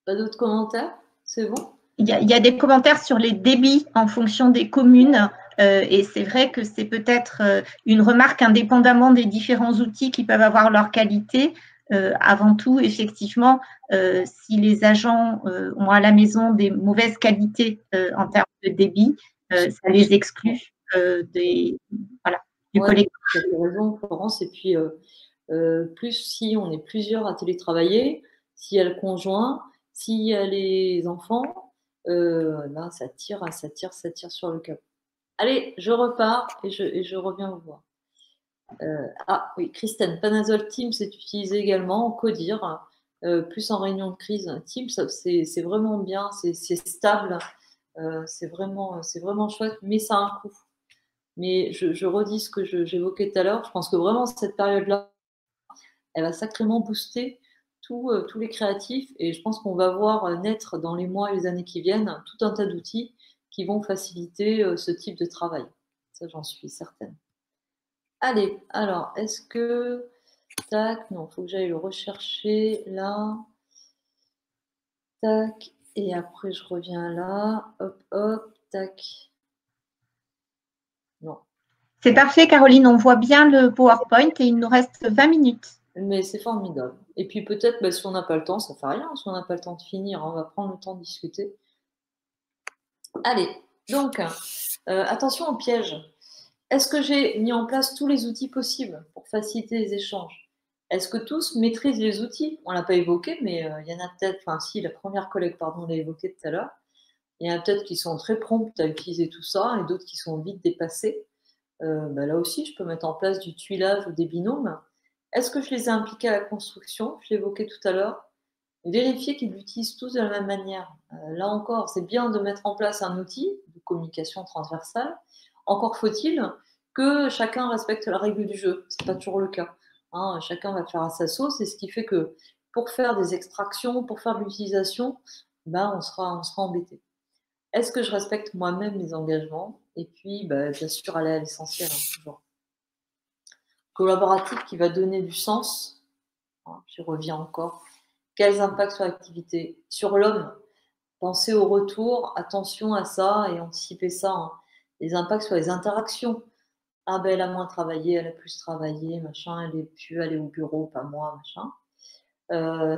Pas d'autres commentaires? C'est bon? Il y a des commentaires sur les débits en fonction des communes. Et c'est vrai que c'est peut-être une remarque indépendamment des différents outils qui peuvent avoir leur qualité. avant tout, effectivement, si les agents ont à la maison des mauvaises qualités en termes de débit, ça les exclut du collectif. Tu as raison, Florence. Et puis, plus si on est plusieurs à télétravailler, s'il y a le conjoint, s'il y a les enfants, là, ça tire sur le câble. Allez, je repars et je reviens vous voir. Ah oui, Christine, Panazol Teams est utilisé également en CODIR, plus en réunion de crise. Teams, c'est vraiment bien, c'est stable, c'est vraiment chouette, mais ça a un coût. Mais je redis ce que j'évoquais tout à l'heure, je pense que vraiment cette période-là, elle va sacrément booster tous les créatifs et je pense qu'on va voir naître dans les mois et les années qui viennent tout un tas d'outils qui vont faciliter ce type de travail. Ça, j'en suis certaine. Allez, alors, est-ce que... Tac, non, il faut que j'aille le rechercher là. Tac, et après je reviens là. Hop, hop, tac. Non. C'est parfait, Caroline, on voit bien le PowerPoint et il nous reste 20 minutes. Mais c'est formidable. Et puis peut-être, si on n'a pas le temps, ça ne fait rien. Si on n'a pas le temps de finir, on va prendre le temps de discuter. Allez, donc, attention au piège. Est-ce que j'ai mis en place tous les outils possibles pour faciliter les échanges? Est-ce que tous maîtrisent les outils? On ne l'a pas évoqué, mais il y en a peut-être, enfin si, la première collègue, pardon, l'a évoqué tout à l'heure. Il y en a peut-être qui sont très promptes à utiliser tout ça et d'autres qui sont vite dépassés. Là aussi, je peux mettre en place du tuilage ou des binômes. Est-ce que je les ai impliqués à la construction? Je l'évoquais tout à l'heure. Vérifier qu'ils l'utilisent tous de la même manière. Là encore, c'est bien de mettre en place un outil de communication transversale. Encore faut-il que chacun respecte la règle du jeu. Ce n'est pas toujours le cas. Hein, chacun va faire à sa sauce. Et ce qui fait que pour faire des extractions, pour faire de l'utilisation, on sera embêté. Est-ce que je respecte moi-même mes engagements? Et puis, bien sûr, aller à l'essentiel, toujours. Collaboratif qui va donner du sens. J'y reviens encore. Quels impacts sur l'activité? Sur l'homme, pensez au retour, attention à ça et anticipez ça. Hein. Les impacts sur les interactions. Ah ben elle a moins travaillé, elle a plus travaillé, machin, elle est plus allée au bureau, pas moi, machin.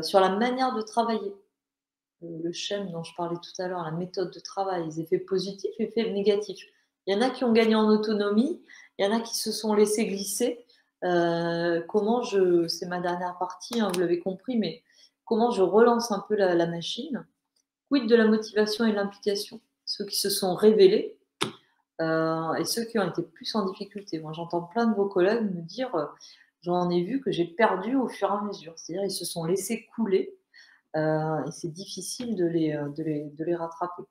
Sur la manière de travailler. Le schème dont je parlais tout à l'heure, la méthode de travail, les effets positifs, les effets négatifs. Il y en a qui ont gagné en autonomie, il y en a qui se sont laissés glisser. C'est ma dernière partie, hein, vous l'avez compris, mais comment je relance un peu la machine? Quid de la motivation et de l'implication? Ceux qui se sont révélés et ceux qui ont été plus en difficulté. Moi, j'entends plein de vos collègues me dire j'en ai vu que j'ai perdu au fur et à mesure. C'est-à-dire ils se sont laissés couler et c'est difficile de les rattraper.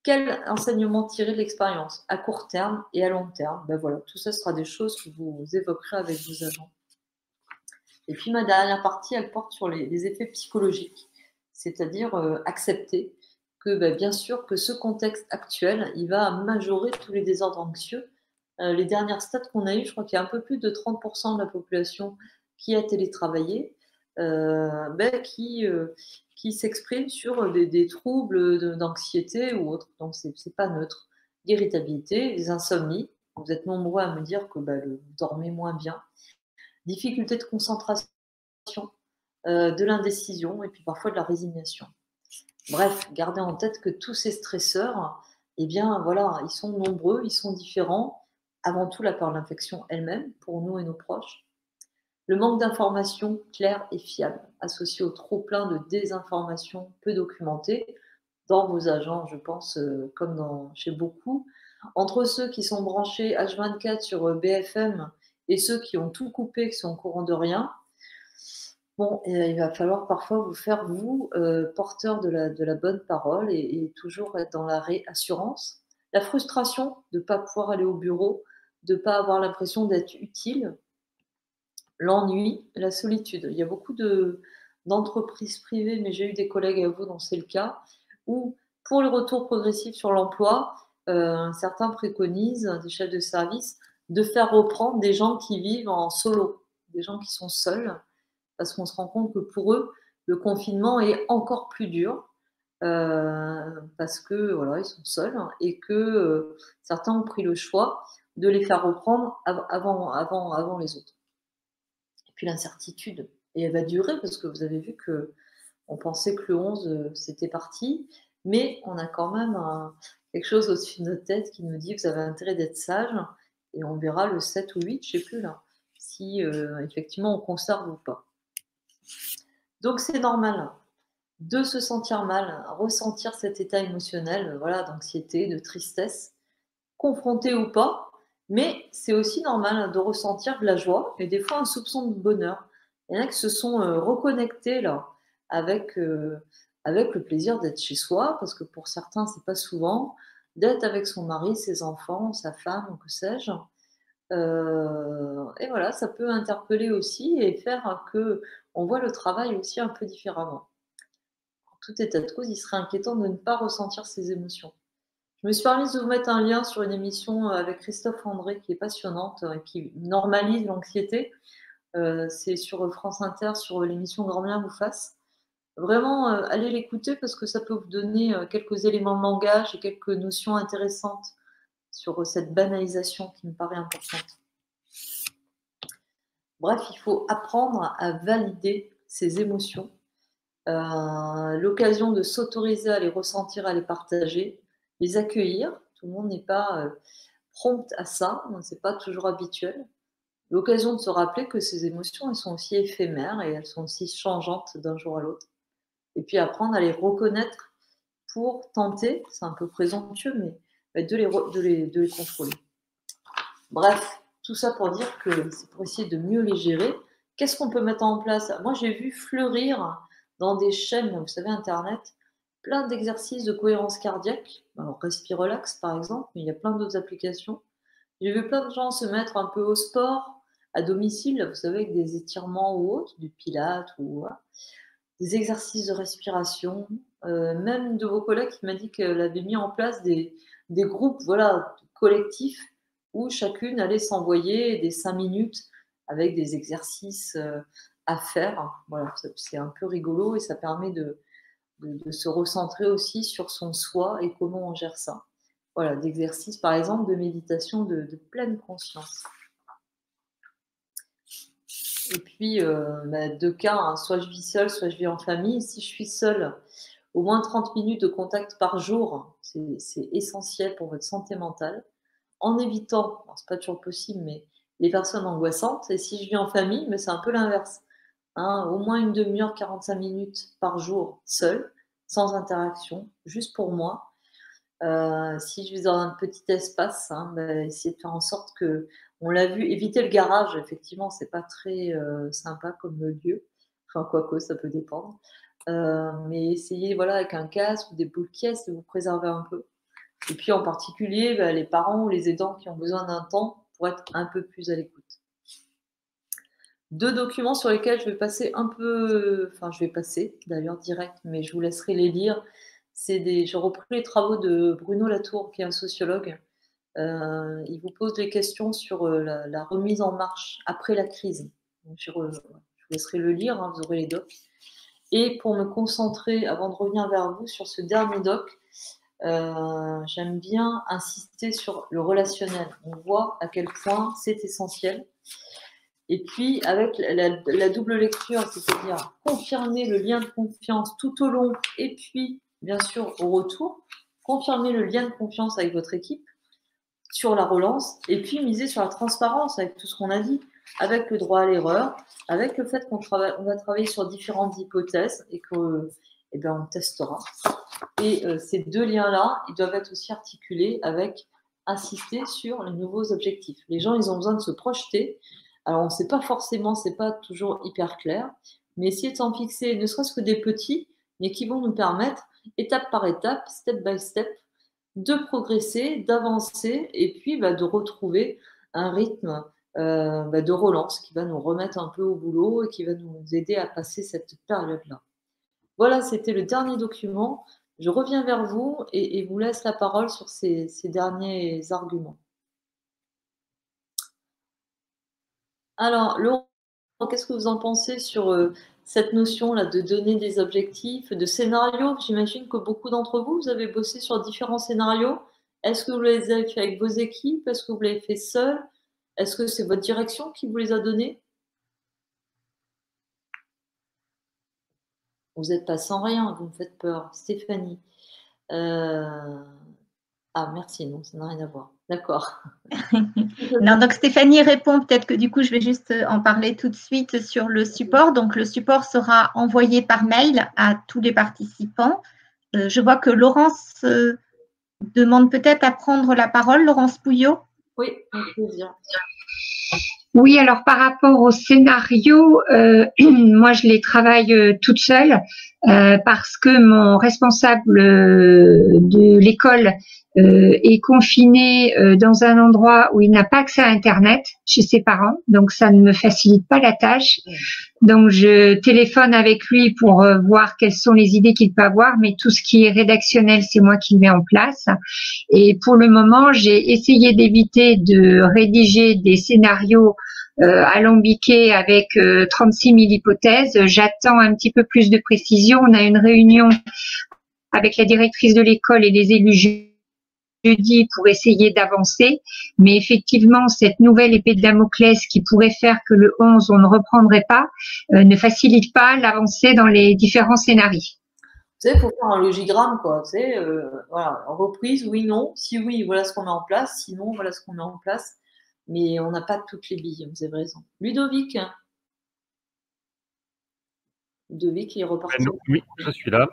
Quel enseignement tirer de l'expérience à court terme et à long terme? Voilà, tout ça sera des choses que vous évoquerez avec vos agents. Et puis ma dernière partie, elle porte sur les effets psychologiques, c'est-à-dire accepter que bien sûr que ce contexte actuel, il va majorer tous les désordres anxieux. Les dernières stats qu'on a eues, je crois qu'il y a un peu plus de 30% de la population qui a télétravaillé, qui s'expriment sur des troubles d'anxiété ou autres. Donc, c'est pas neutre. L'irritabilité, les insomnies. Vous êtes nombreux à me dire que vous dormez moins bien. Difficulté de concentration, de l'indécision et puis parfois de la résignation. Bref, gardez en tête que tous ces stresseurs, ils sont nombreux, ils sont différents. Avant tout, la peur de l'infection elle-même, pour nous et nos proches. Le manque d'informations claires et fiables, associé au trop-plein de désinformations peu documentées, dans vos agents, je pense, comme chez beaucoup, entre ceux qui sont branchés H24 sur BFM et ceux qui ont tout coupé, qui sont au courant de rien, il va falloir parfois vous faire, porteur de la bonne parole et toujours être dans la réassurance. La frustration de ne pas pouvoir aller au bureau, de ne pas avoir l'impression d'être utile, l'ennui, la solitude. Il y a beaucoup d'entreprises privées, mais j'ai eu des collègues à vous dont c'est le cas, où pour le retour progressif sur l'emploi, certains préconisent, des chefs de service, de faire reprendre des gens qui vivent en solo, des gens qui sont seuls, parce qu'on se rend compte que pour eux, le confinement est encore plus dur, parce que ils sont seuls et que certains ont pris le choix de les faire reprendre avant les autres. Et puis l'incertitude Et elle va durer parce que vous avez vu qu'on pensait que le 11, c'était parti, mais on a quand même quelque chose au-dessus de notre tête qui nous dit que vous avez intérêt d'être sage, et on verra le 7 ou 8, je ne sais plus là, si effectivement on conserve ou pas. Donc c'est normal de se sentir mal, ressentir cet état émotionnel, voilà, d'anxiété, de tristesse, confronté ou pas, mais c'est aussi normal de ressentir de la joie et des fois un soupçon de bonheur. Il y en a qui se sont reconnectés là avec le plaisir d'être chez soi, parce que pour certains c'est pas souvent, d'être avec son mari, ses enfants, sa femme, ou que sais-je. Et voilà, ça peut interpeller aussi et faire que on voit le travail aussi un peu différemment. En tout état de cause, il serait inquiétant de ne pas ressentir ces émotions. Je me suis permise de vous mettre un lien sur une émission avec Christophe André qui est passionnante, qui normalise l'anxiété. C'est sur France Inter, sur l'émission Grand bien vous fasse. Vraiment, allez l'écouter parce que ça peut vous donner quelques éléments de langage et quelques notions intéressantes sur cette banalisation qui me paraît importante. Bref, il faut apprendre à valider ses émotions. L'occasion de s'autoriser à les ressentir, à les partager, les accueillir. Tout le monde n'est pas prompt à ça, c'est pas toujours habituel. L'occasion de se rappeler que ces émotions, elles sont aussi éphémères et elles sont aussi changeantes d'un jour à l'autre. Et puis apprendre à les reconnaître pour tenter, c'est un peu présomptueux, mais de les contrôler. Bref, tout ça pour dire que c'est pour essayer de mieux les gérer. Qu'est-ce qu'on peut mettre en place? Moi, j'ai vu fleurir dans des chaînes, vous savez, Internet, plein d'exercices de cohérence cardiaque. Alors, Respirelax, par exemple, mais il y a plein d'autres applications. J'ai vu plein de gens se mettre un peu au sport, à domicile, vous savez, avec des étirements ou autres, du pilates ou des exercices de respiration. Même de vos collègues qui m'a dit qu'elle avait mis en place des groupes, voilà, collectifs, où chacune allait s'envoyer des 5 minutes avec des exercices à faire. Voilà, c'est un peu rigolo et ça permet de se recentrer aussi sur son soi et comment on gère ça. Voilà, d'exercices, par exemple, de méditation de pleine conscience. Et puis, deux cas, hein, soit je vis seule, soit je vis en famille. Si je suis seule, au moins 30 minutes de contact par jour, c'est essentiel pour votre santé mentale. En évitant, c'est pas toujours possible, mais les personnes angoissantes. Et si je vis en famille, mais c'est un peu l'inverse. Hein, au moins une demi-heure, 45 minutes par jour, seule, sans interaction, juste pour moi. Si je vis dans un petit espace, hein, essayer de faire en sorte que, on l'a vu, éviter le garage, effectivement, c'est pas très sympa comme lieu. Enfin, quoique, ça peut dépendre. Mais essayez, voilà, avec un casque ou des boules caisses, de vous préserver un peu. Et puis en particulier, les parents ou les aidants qui ont besoin d'un temps pour être un peu plus à l'écoute. 2 documents sur lesquels je vais passer un peu, enfin je vais passer d'ailleurs direct, mais je vous laisserai les lire. J'ai repris les travaux de Bruno Latour, qui est un sociologue. Il vous pose des questions sur la remise en marche après la crise. Donc, je vous laisserai le lire, hein, vous aurez les docs. Et pour me concentrer, avant de revenir vers vous, sur ce dernier doc, j'aime bien insister sur le relationnel. On voit à quel point c'est essentiel. Et puis, avec la double lecture, c'est-à-dire confirmer le lien de confiance tout au long, et puis, bien sûr, au retour, confirmer le lien de confiance avec votre équipe sur la relance, et puis miser sur la transparence avec tout ce qu'on a dit, avec le droit à l'erreur, avec le fait qu'on va travailler sur différentes hypothèses et qu'on on testera. Et ces 2 liens-là, ils doivent être aussi articulés avec insister sur les nouveaux objectifs. Les gens, ils ont besoin de se projeter. Alors, on ne sait pas forcément, c'est pas toujours hyper clair, mais essayer de s'en fixer, ne serait-ce que des petits, mais qui vont nous permettre, étape par étape, step by step, de progresser, d'avancer, et puis de retrouver un rythme de relance qui va nous remettre un peu au boulot et qui va nous aider à passer cette période-là. Voilà, c'était le dernier document. Je reviens vers vous et vous laisse la parole sur ces derniers arguments. Alors, Laurent, qu'est-ce que vous en pensez sur cette notion-là de donner des objectifs, de scénarios? J'imagine que beaucoup d'entre vous, vous avez bossé sur différents scénarios. Est-ce que vous les avez fait avec vos équipes? Est-ce que vous l'avez fait seul? Est-ce que c'est votre direction qui vous les a donnés? Vous n'êtes pas sans rien, vous me faites peur. Stéphanie. Ah, merci, non, ça n'a rien à voir. D'accord. Non, donc Stéphanie répond, peut-être que du coup, je vais juste en parler tout de suite sur le support. Donc, le support sera envoyé par mail à tous les participants. Je vois que Laurence demande peut-être à prendre la parole, Laurence Pouillot. Oui, avec plaisir. Oui, alors par rapport au scénario, moi je les travaille toute seule parce que mon responsable de l'école est confiné dans un endroit où il n'a pas accès à Internet chez ses parents, donc ça ne me facilite pas la tâche. Donc je téléphone avec lui pour voir quelles sont les idées qu'il peut avoir, mais tout ce qui est rédactionnel, c'est moi qui le mets en place. Et pour le moment, j'ai essayé d'éviter de rédiger des scénarios alambiqués avec 36 000 hypothèses. J'attends un petit peu plus de précision. On a une réunion avec la directrice de l'école et les élus jeudi pour essayer d'avancer. Mais effectivement, cette nouvelle épée de Damoclès qui pourrait faire que le 11, on ne reprendrait pas, ne facilite pas l'avancée dans les différents scénarios. Tu sais, il faut faire un logigramme, quoi. Tu sais, voilà, reprise, oui, non. Si oui, voilà ce qu'on met en place. Sinon, voilà ce qu'on met en place. Mais on n'a pas toutes les billes, vous avez raison. Ludovic. Ludovic, il est reparti. Oui, je suis là.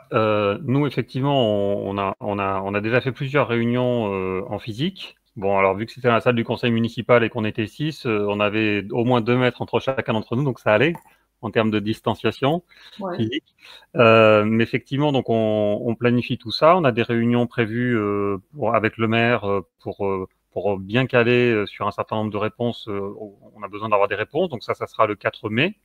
Nous, effectivement, on a déjà fait plusieurs réunions en physique. Bon, alors, vu que c'était dans la salle du conseil municipal et qu'on était 6, on avait au moins 2 mètres entre chacun d'entre nous, donc ça allait en termes de distanciation physique. Mais effectivement, donc on planifie tout ça. On a des réunions prévues avec le maire pour bien caler sur un certain nombre de réponses. On a besoin d'avoir des réponses, donc ça sera le 4 mai.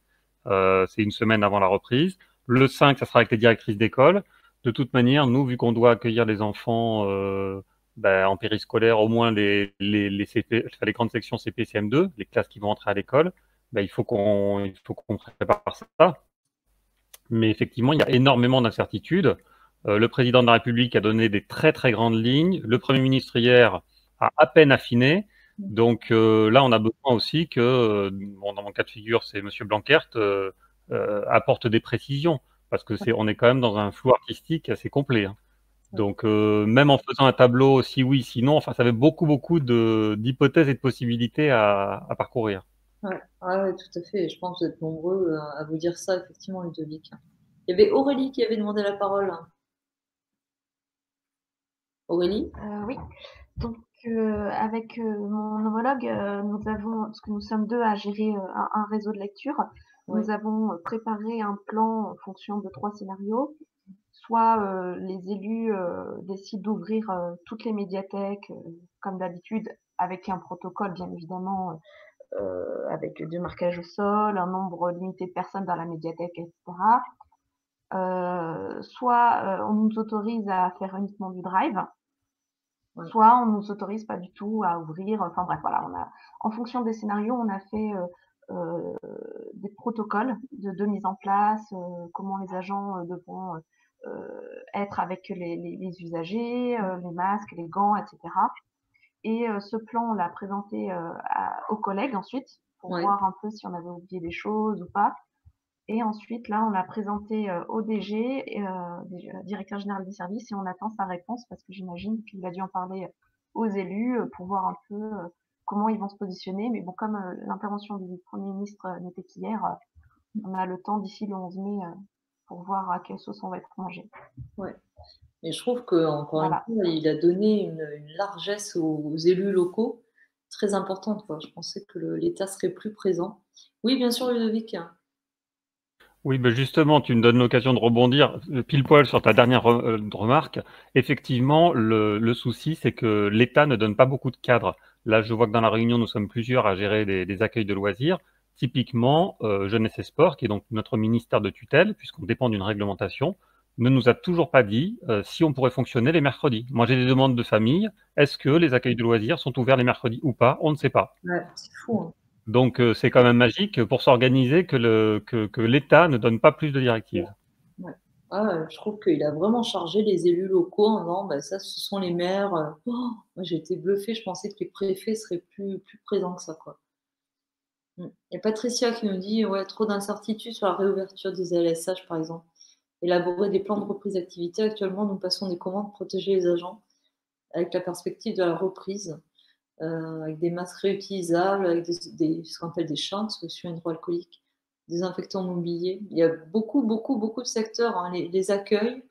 C'est une semaine avant la reprise. Le 5, ça sera avec les directrices d'école. De toute manière, nous, vu qu'on doit accueillir les enfants en périscolaire, au moins les grandes sections CP, CM2, les classes qui vont entrer à l'école, il faut qu'on prépare ça. Mais effectivement, il y a énormément d'incertitudes. Le président de la République a donné des très très grandes lignes. Le Premier ministre hier a à peine affiné. Donc là, on a besoin aussi que, dans mon cas de figure, c'est M. Blanquert, apporte des précisions, parce que on est quand même dans un flou artistique assez complet. Hein. Donc même en faisant un tableau, si oui, si non, enfin, ça avait beaucoup d'hypothèses et de possibilités à parcourir. Ouais, tout à fait. Je pense que vous êtes nombreux à vous dire ça, effectivement, Ludovic. Il y avait Aurélie qui avait demandé la parole. Aurélie ? Oui. Donc, avec mon homologue, nous avons, parce que nous sommes 2 à gérer un réseau de lecture, nous avons préparé un plan en fonction de 3 scénarios. Soit les élus décident d'ouvrir toutes les médiathèques, comme d'habitude, avec un protocole, bien évidemment, avec du marquage au sol, un nombre limité de personnes dans la médiathèque, etc. Soit on nous autorise à faire uniquement du drive, soit on nous autorise pas du tout à ouvrir. Enfin bref, voilà, en fonction des scénarios, on a fait des protocoles de mise en place, comment les agents devront être avec les usagers, les masques, les gants, etc. Et ce plan, on l'a présenté aux collègues ensuite pour voir un peu si on avait oublié des choses ou pas. Et ensuite, là, on l'a présenté au DG, directeur général des services, et on attend sa réponse parce que j'imagine qu'il a dû en parler aux élus pour voir un peu comment ils vont se positionner. Mais bon, comme l'intervention du Premier ministre n'était qu'hier, on a le temps d'ici le 11 mai pour voir à quelle sauce on va être mangé. Ouais. Et je trouve qu'encore une fois, il a donné une largesse aux élus locaux très importante. Je pensais que l'État serait plus présent. Oui, bien sûr, Ludovic. Oui, justement, tu me donnes l'occasion de rebondir pile poil sur ta dernière remarque. Effectivement, le souci, c'est que l'État ne donne pas beaucoup de cadres. Là, je vois que dans la réunion, nous sommes plusieurs à gérer des accueils de loisirs. Typiquement, Jeunesse et Sport, qui est donc notre ministère de tutelle, puisqu'on dépend d'une réglementation, ne nous a toujours pas dit si on pourrait fonctionner les mercredis. Moi, j'ai des demandes de famille. Est-ce que les accueils de loisirs sont ouverts les mercredis ou pas? On ne sait pas. Ouais, c'est fou. Hein. Donc, c'est quand même magique pour s'organiser que l'État ne donne pas plus de directives. Ouais. Je trouve qu'il a vraiment chargé les élus locaux en disant ça, ce sont les maires. Moi, j'ai été bluffée. Je pensais que les préfets seraient plus présents que ça. Il y a Patricia qui nous dit trop d'incertitudes sur la réouverture des ALSH, par exemple. élaborer des plans de reprise d'activité. Actuellement, nous passons des commandes pour protéger les agents avec la perspective de la reprise, avec des masques réutilisables, avec ce qu'on appelle des chantes, solutions hydroalcooliques, désinfectants mobiliers. Il y a beaucoup de secteurs, hein, les accueils,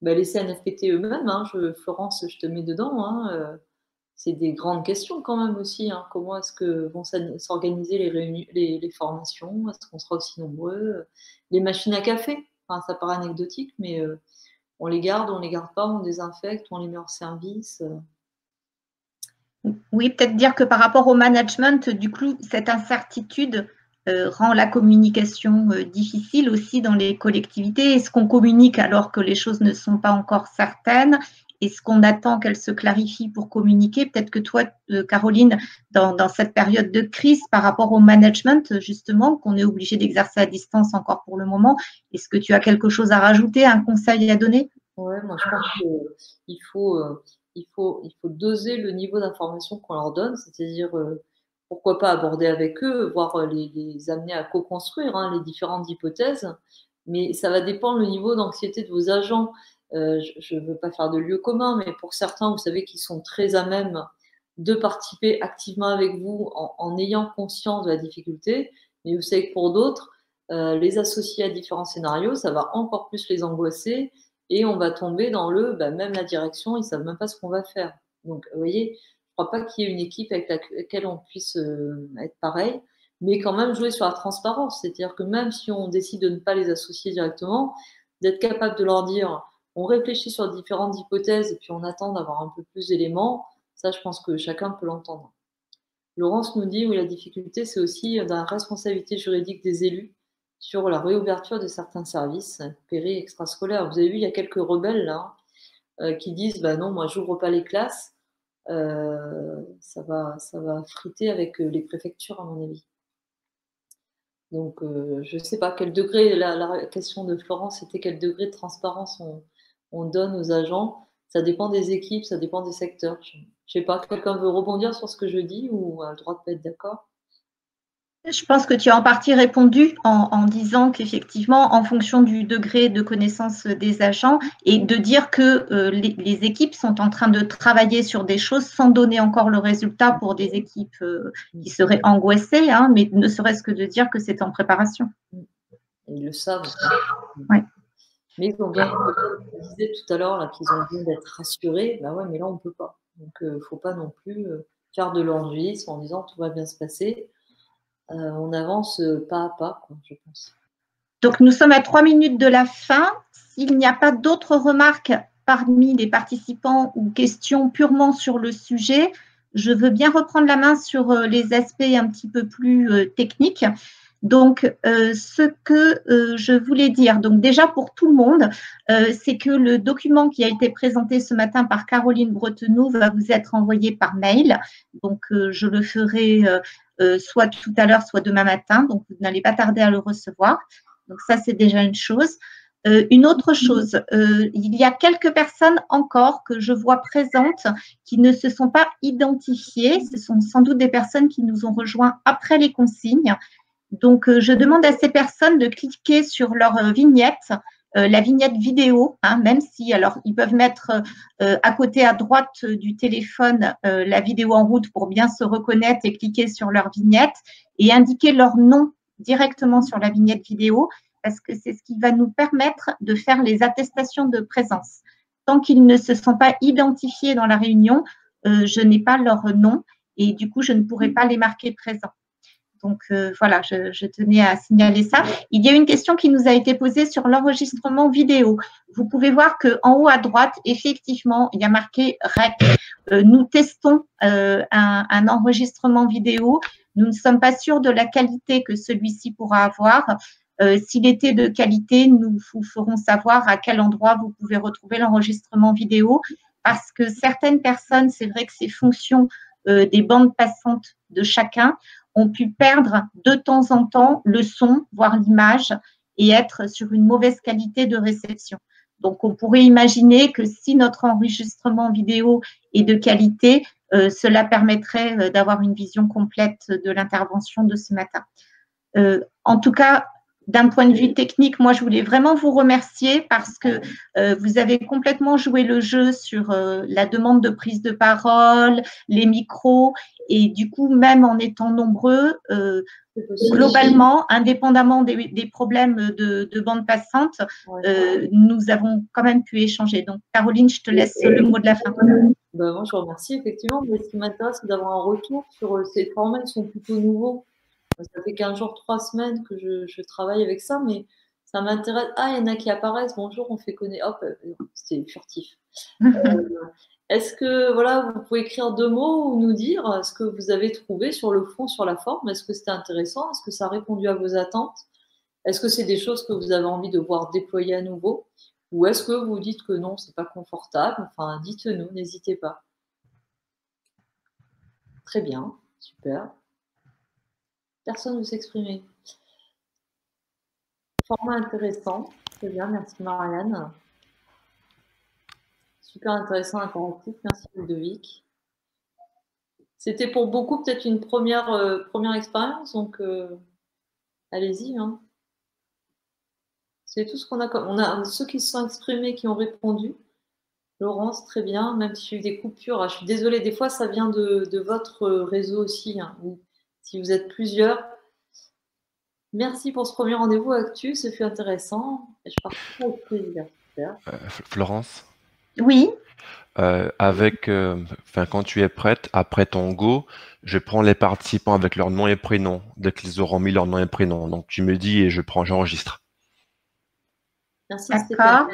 les CNFPT eux-mêmes, hein, Florence, je te mets dedans, hein, c'est des grandes questions quand même aussi. Hein. Comment est-ce que vont s'organiser les formations? Est-ce qu'on sera aussi nombreux? Les machines à café, enfin, ça paraît anecdotique, mais on les garde pas, on désinfecte, on les met en service. Oui, peut-être dire que par rapport au management, du coup, cette incertitude rend la communication difficile aussi dans les collectivités. Est-ce qu'on communique alors que les choses ne sont pas encore certaines? Est-ce qu'on attend qu'elles se clarifient pour communiquer? Peut-être que toi, Caroline, dans cette période de crise par rapport au management, justement, qu'on est obligé d'exercer à distance encore pour le moment, est-ce que tu as quelque chose à rajouter, un conseil à donner? Oui, moi je pense qu'il faut doser le niveau d'information qu'on leur donne, c'est-à-dire pourquoi pas aborder avec eux, voire les amener à co-construire hein, les différentes hypothèses, mais ça va dépendre le niveau d'anxiété de vos agents. Je ne veux pas faire de lieu commun, mais pour certains, vous savez qu'ils sont très à même de participer activement avec vous en ayant conscience de la difficulté, mais vous savez que pour d'autres, les associer à différents scénarios, ça va encore plus les angoisser et on va tomber dans même la direction, ils ne savent même pas ce qu'on va faire. Donc, vous voyez, je ne crois pas qu'il y ait une équipe avec laquelle on puisse être pareil, mais quand même jouer sur la transparence. C'est-à-dire que même si on décide de ne pas les associer directement, d'être capable de leur dire, on réfléchit sur différentes hypothèses et puis on attend d'avoir un peu plus d'éléments, ça, je pense que chacun peut l'entendre. Laurence nous dit, oui, la difficulté, c'est aussi dans la responsabilité juridique des élus sur la réouverture de certains services péri extrascolaires. Vous avez vu, il y a quelques rebelles là qui disent non, moi j'ouvre pas les classes. Ça va friter avec les préfectures à mon avis. Donc je ne sais pas quel degré, la question de Florence c'était quel degré de transparence on donne aux agents. Ça dépend des équipes, ça dépend des secteurs. Je ne sais pas, quelqu'un veut rebondir sur ce que je dis ou a le droit de pas être d'accord? Je pense que tu as en partie répondu en disant qu'effectivement, en fonction du degré de connaissance des agents, et de dire que les équipes sont en train de travailler sur des choses sans donner encore le résultat pour des équipes qui seraient angoissées, hein, mais ne serait-ce que de dire que c'est en préparation. Ils le savent. Ouais. Mais ils ont bien, je disais tout à l'heure qu'ils ont besoin d'être rassurés. Ouais, mais là, on ne peut pas. Donc, il ne faut pas non plus faire de l'enjouisme en disant tout va bien se passer. On avance pas à pas, quoi, je pense. Donc, nous sommes à 3 minutes de la fin. S'il n'y a pas d'autres remarques parmi les participants ou questions purement sur le sujet, je veux bien reprendre la main sur les aspects un petit peu plus techniques. Donc, ce que je voulais dire, donc déjà pour tout le monde, c'est que le document qui a été présenté ce matin par Caroline Bretenoux va vous être envoyé par mail. Donc, je le ferai soit tout à l'heure, soit demain matin. Donc, vous n'allez pas tarder à le recevoir. Donc, ça, c'est déjà une chose. Une autre chose, il y a quelques personnes encore que je vois présentes qui ne se sont pas identifiées. Ce sont sans doute des personnes qui nous ont rejoints après les consignes. Donc, je demande à ces personnes de cliquer sur leur vignette, la vignette vidéo, hein, même si, alors, ils peuvent mettre à côté à droite du téléphone la vidéo en route pour bien se reconnaître et cliquer sur leur vignette et indiquer leur nom directement sur la vignette vidéo parce que c'est ce qui va nous permettre de faire les attestations de présence. Tant qu'ils ne se sont pas identifiés dans la réunion, je n'ai pas leur nom et du coup, je ne pourrai pas les marquer présents. Donc, voilà, je tenais à signaler ça. Il y a une question qui nous a été posée sur l'enregistrement vidéo. Vous pouvez voir qu'en haut à droite, effectivement, il y a marqué REC. Nous testons un enregistrement vidéo. Nous ne sommes pas sûrs de la qualité que celui-ci pourra avoir. S'il était de qualité, nous vous ferons savoir à quel endroit vous pouvez retrouver l'enregistrement vidéo parce que certaines personnes, c'est vrai que ces fonctions des bandes passantes de chacun ont pu perdre de temps en temps le son, voire l'image, et être sur une mauvaise qualité de réception. Donc, on pourrait imaginer que si notre enregistrement vidéo est de qualité, cela permettrait d'avoir une vision complète de l'intervention de ce matin. En tout cas, d'un point de vue technique, moi, je voulais vraiment vous remercier parce que vous avez complètement joué le jeu sur la demande de prise de parole, les micros, et du coup, même en étant nombreux, globalement, indépendamment des problèmes de bande passante, nous avons quand même pu échanger. Donc, Caroline, je te laisse le mot de la fin. Ben, moi, je vous remercie, effectivement. Mais ce qui m'intéresse, c'est d'avoir un retour sur ces formats qui sont plutôt nouveaux. Ça fait 15 jours, 3 semaines que je travaille avec ça, mais ça m'intéresse. Ah, il y en a qui apparaissent. Bonjour, on fait connaître. Hop, c'était furtif. Est-ce que, voilà, vous pouvez écrire 2 mots ou nous dire ce que vous avez trouvé sur le fond, sur la forme? Est-ce que c'était intéressant? Est-ce que ça a répondu à vos attentes? Est-ce que c'est des choses que vous avez envie de voir déployer à nouveau? Ou est-ce que vous dites que non, c'est pas confortable? Enfin, dites-nous, n'hésitez pas. Très bien, super. Personne ne veut s'exprimer. Format intéressant. Très bien, merci Marianne. Super intéressant, interactif. Merci Ludovic. C'était pour beaucoup peut-être une première expérience, donc allez-y. Hein. C'est tout ce qu'on a. On a ceux qui se sont exprimés, qui ont répondu. Laurence, très bien, même si j'ai eu des coupures. Je suis désolée, des fois ça vient de votre réseau aussi, hein, ou si vous êtes plusieurs. Merci pour ce premier rendez-vous Actu, ce fut intéressant. Je partage avec plaisir. Florence? Oui. Quand tu es prête, après ton go, je prends les participants avec leur nom et prénom, dès qu'ils auront mis leur nom et prénom. Donc tu me dis et j'enregistre. Merci. D'accord.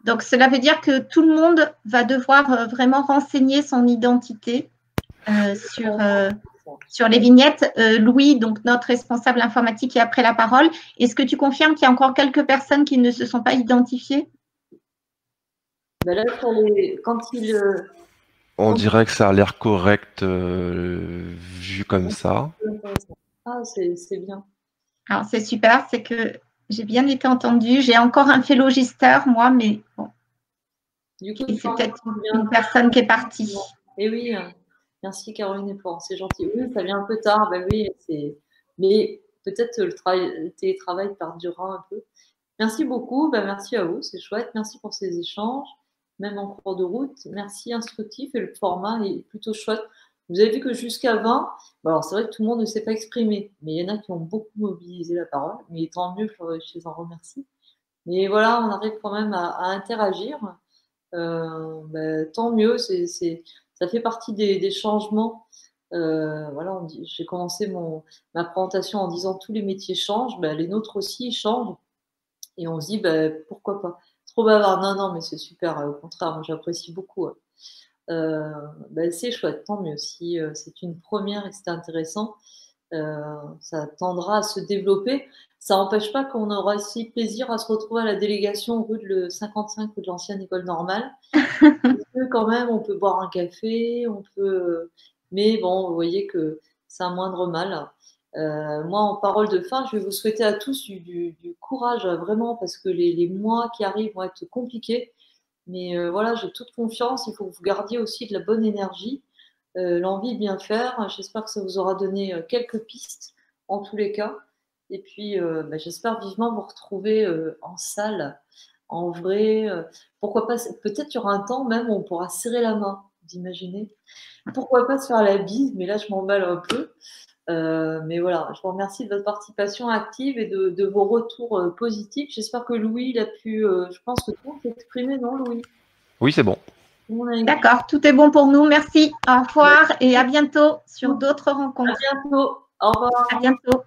Donc cela veut dire que tout le monde va devoir vraiment renseigner son identité sur les vignettes. Louis, donc notre responsable informatique, qui a pris la parole. Est-ce que tu confirmes qu'il y a encore quelques personnes qui ne se sont pas identifiées? Ben là, on dirait que ça a l'air correct vu comme ça. Ah, c'est bien. Alors, c'est super, c'est que j'ai bien été entendue. J'ai encore un phélogisteur, moi, mais bon. Du coup, c'est peut-être une personne qui est partie. Et oui, merci Caroline et Florence, c'est gentil. Oui, ça vient un peu tard, ben oui, mais peut-être le télétravail perdurera un peu. Merci beaucoup, ben merci à vous, c'est chouette. Merci pour ces échanges, même en cours de route. Merci, instructif, et le format est plutôt chouette. Vous avez vu que jusqu'à 20, bon, alors c'est vrai que tout le monde ne s'est pas exprimé, mais il y en a qui ont beaucoup mobilisé la parole, mais tant mieux, je les en remercie. Mais voilà, on arrive quand même à interagir. Tant mieux, ça fait partie des changements. Voilà, j'ai commencé ma présentation en disant tous les métiers changent, les nôtres aussi changent, et on se dit pourquoi pas. Trop bavard, non, mais c'est super, au contraire, moi j'apprécie beaucoup. C'est chouette, tant mieux. Si c'est une première et que c'est intéressant, ça tendra à se développer. Ça n'empêche pas qu'on aura aussi plaisir à se retrouver à la délégation rue de 55 ou de l'ancienne école normale. Parce que quand même, on peut boire un café, mais bon, vous voyez que c'est un moindre mal. Moi, en parole de fin, je vais vous souhaiter à tous du courage, vraiment, parce que les mois qui arrivent vont être compliqués. Mais voilà, j'ai toute confiance. Il faut que vous gardiez aussi de la bonne énergie, l'envie de bien faire. J'espère que ça vous aura donné quelques pistes en tous les cas. Et puis, j'espère vivement vous retrouver en salle, en vrai. Pourquoi pas, peut-être il y aura un temps même où on pourra serrer la main, vous imaginez? Pourquoi pas se faire la bise, mais là, je m'emballe un peu. Mais voilà, je vous remercie de votre participation active et de vos retours positifs. J'espère que Louis, il a pu, je pense que tout le monde s'est exprimé, non Louis? Oui, c'est bon. D'accord, tout est bon pour nous. Merci. Au revoir et à bientôt sur d'autres rencontres. À bientôt. Au revoir. À bientôt.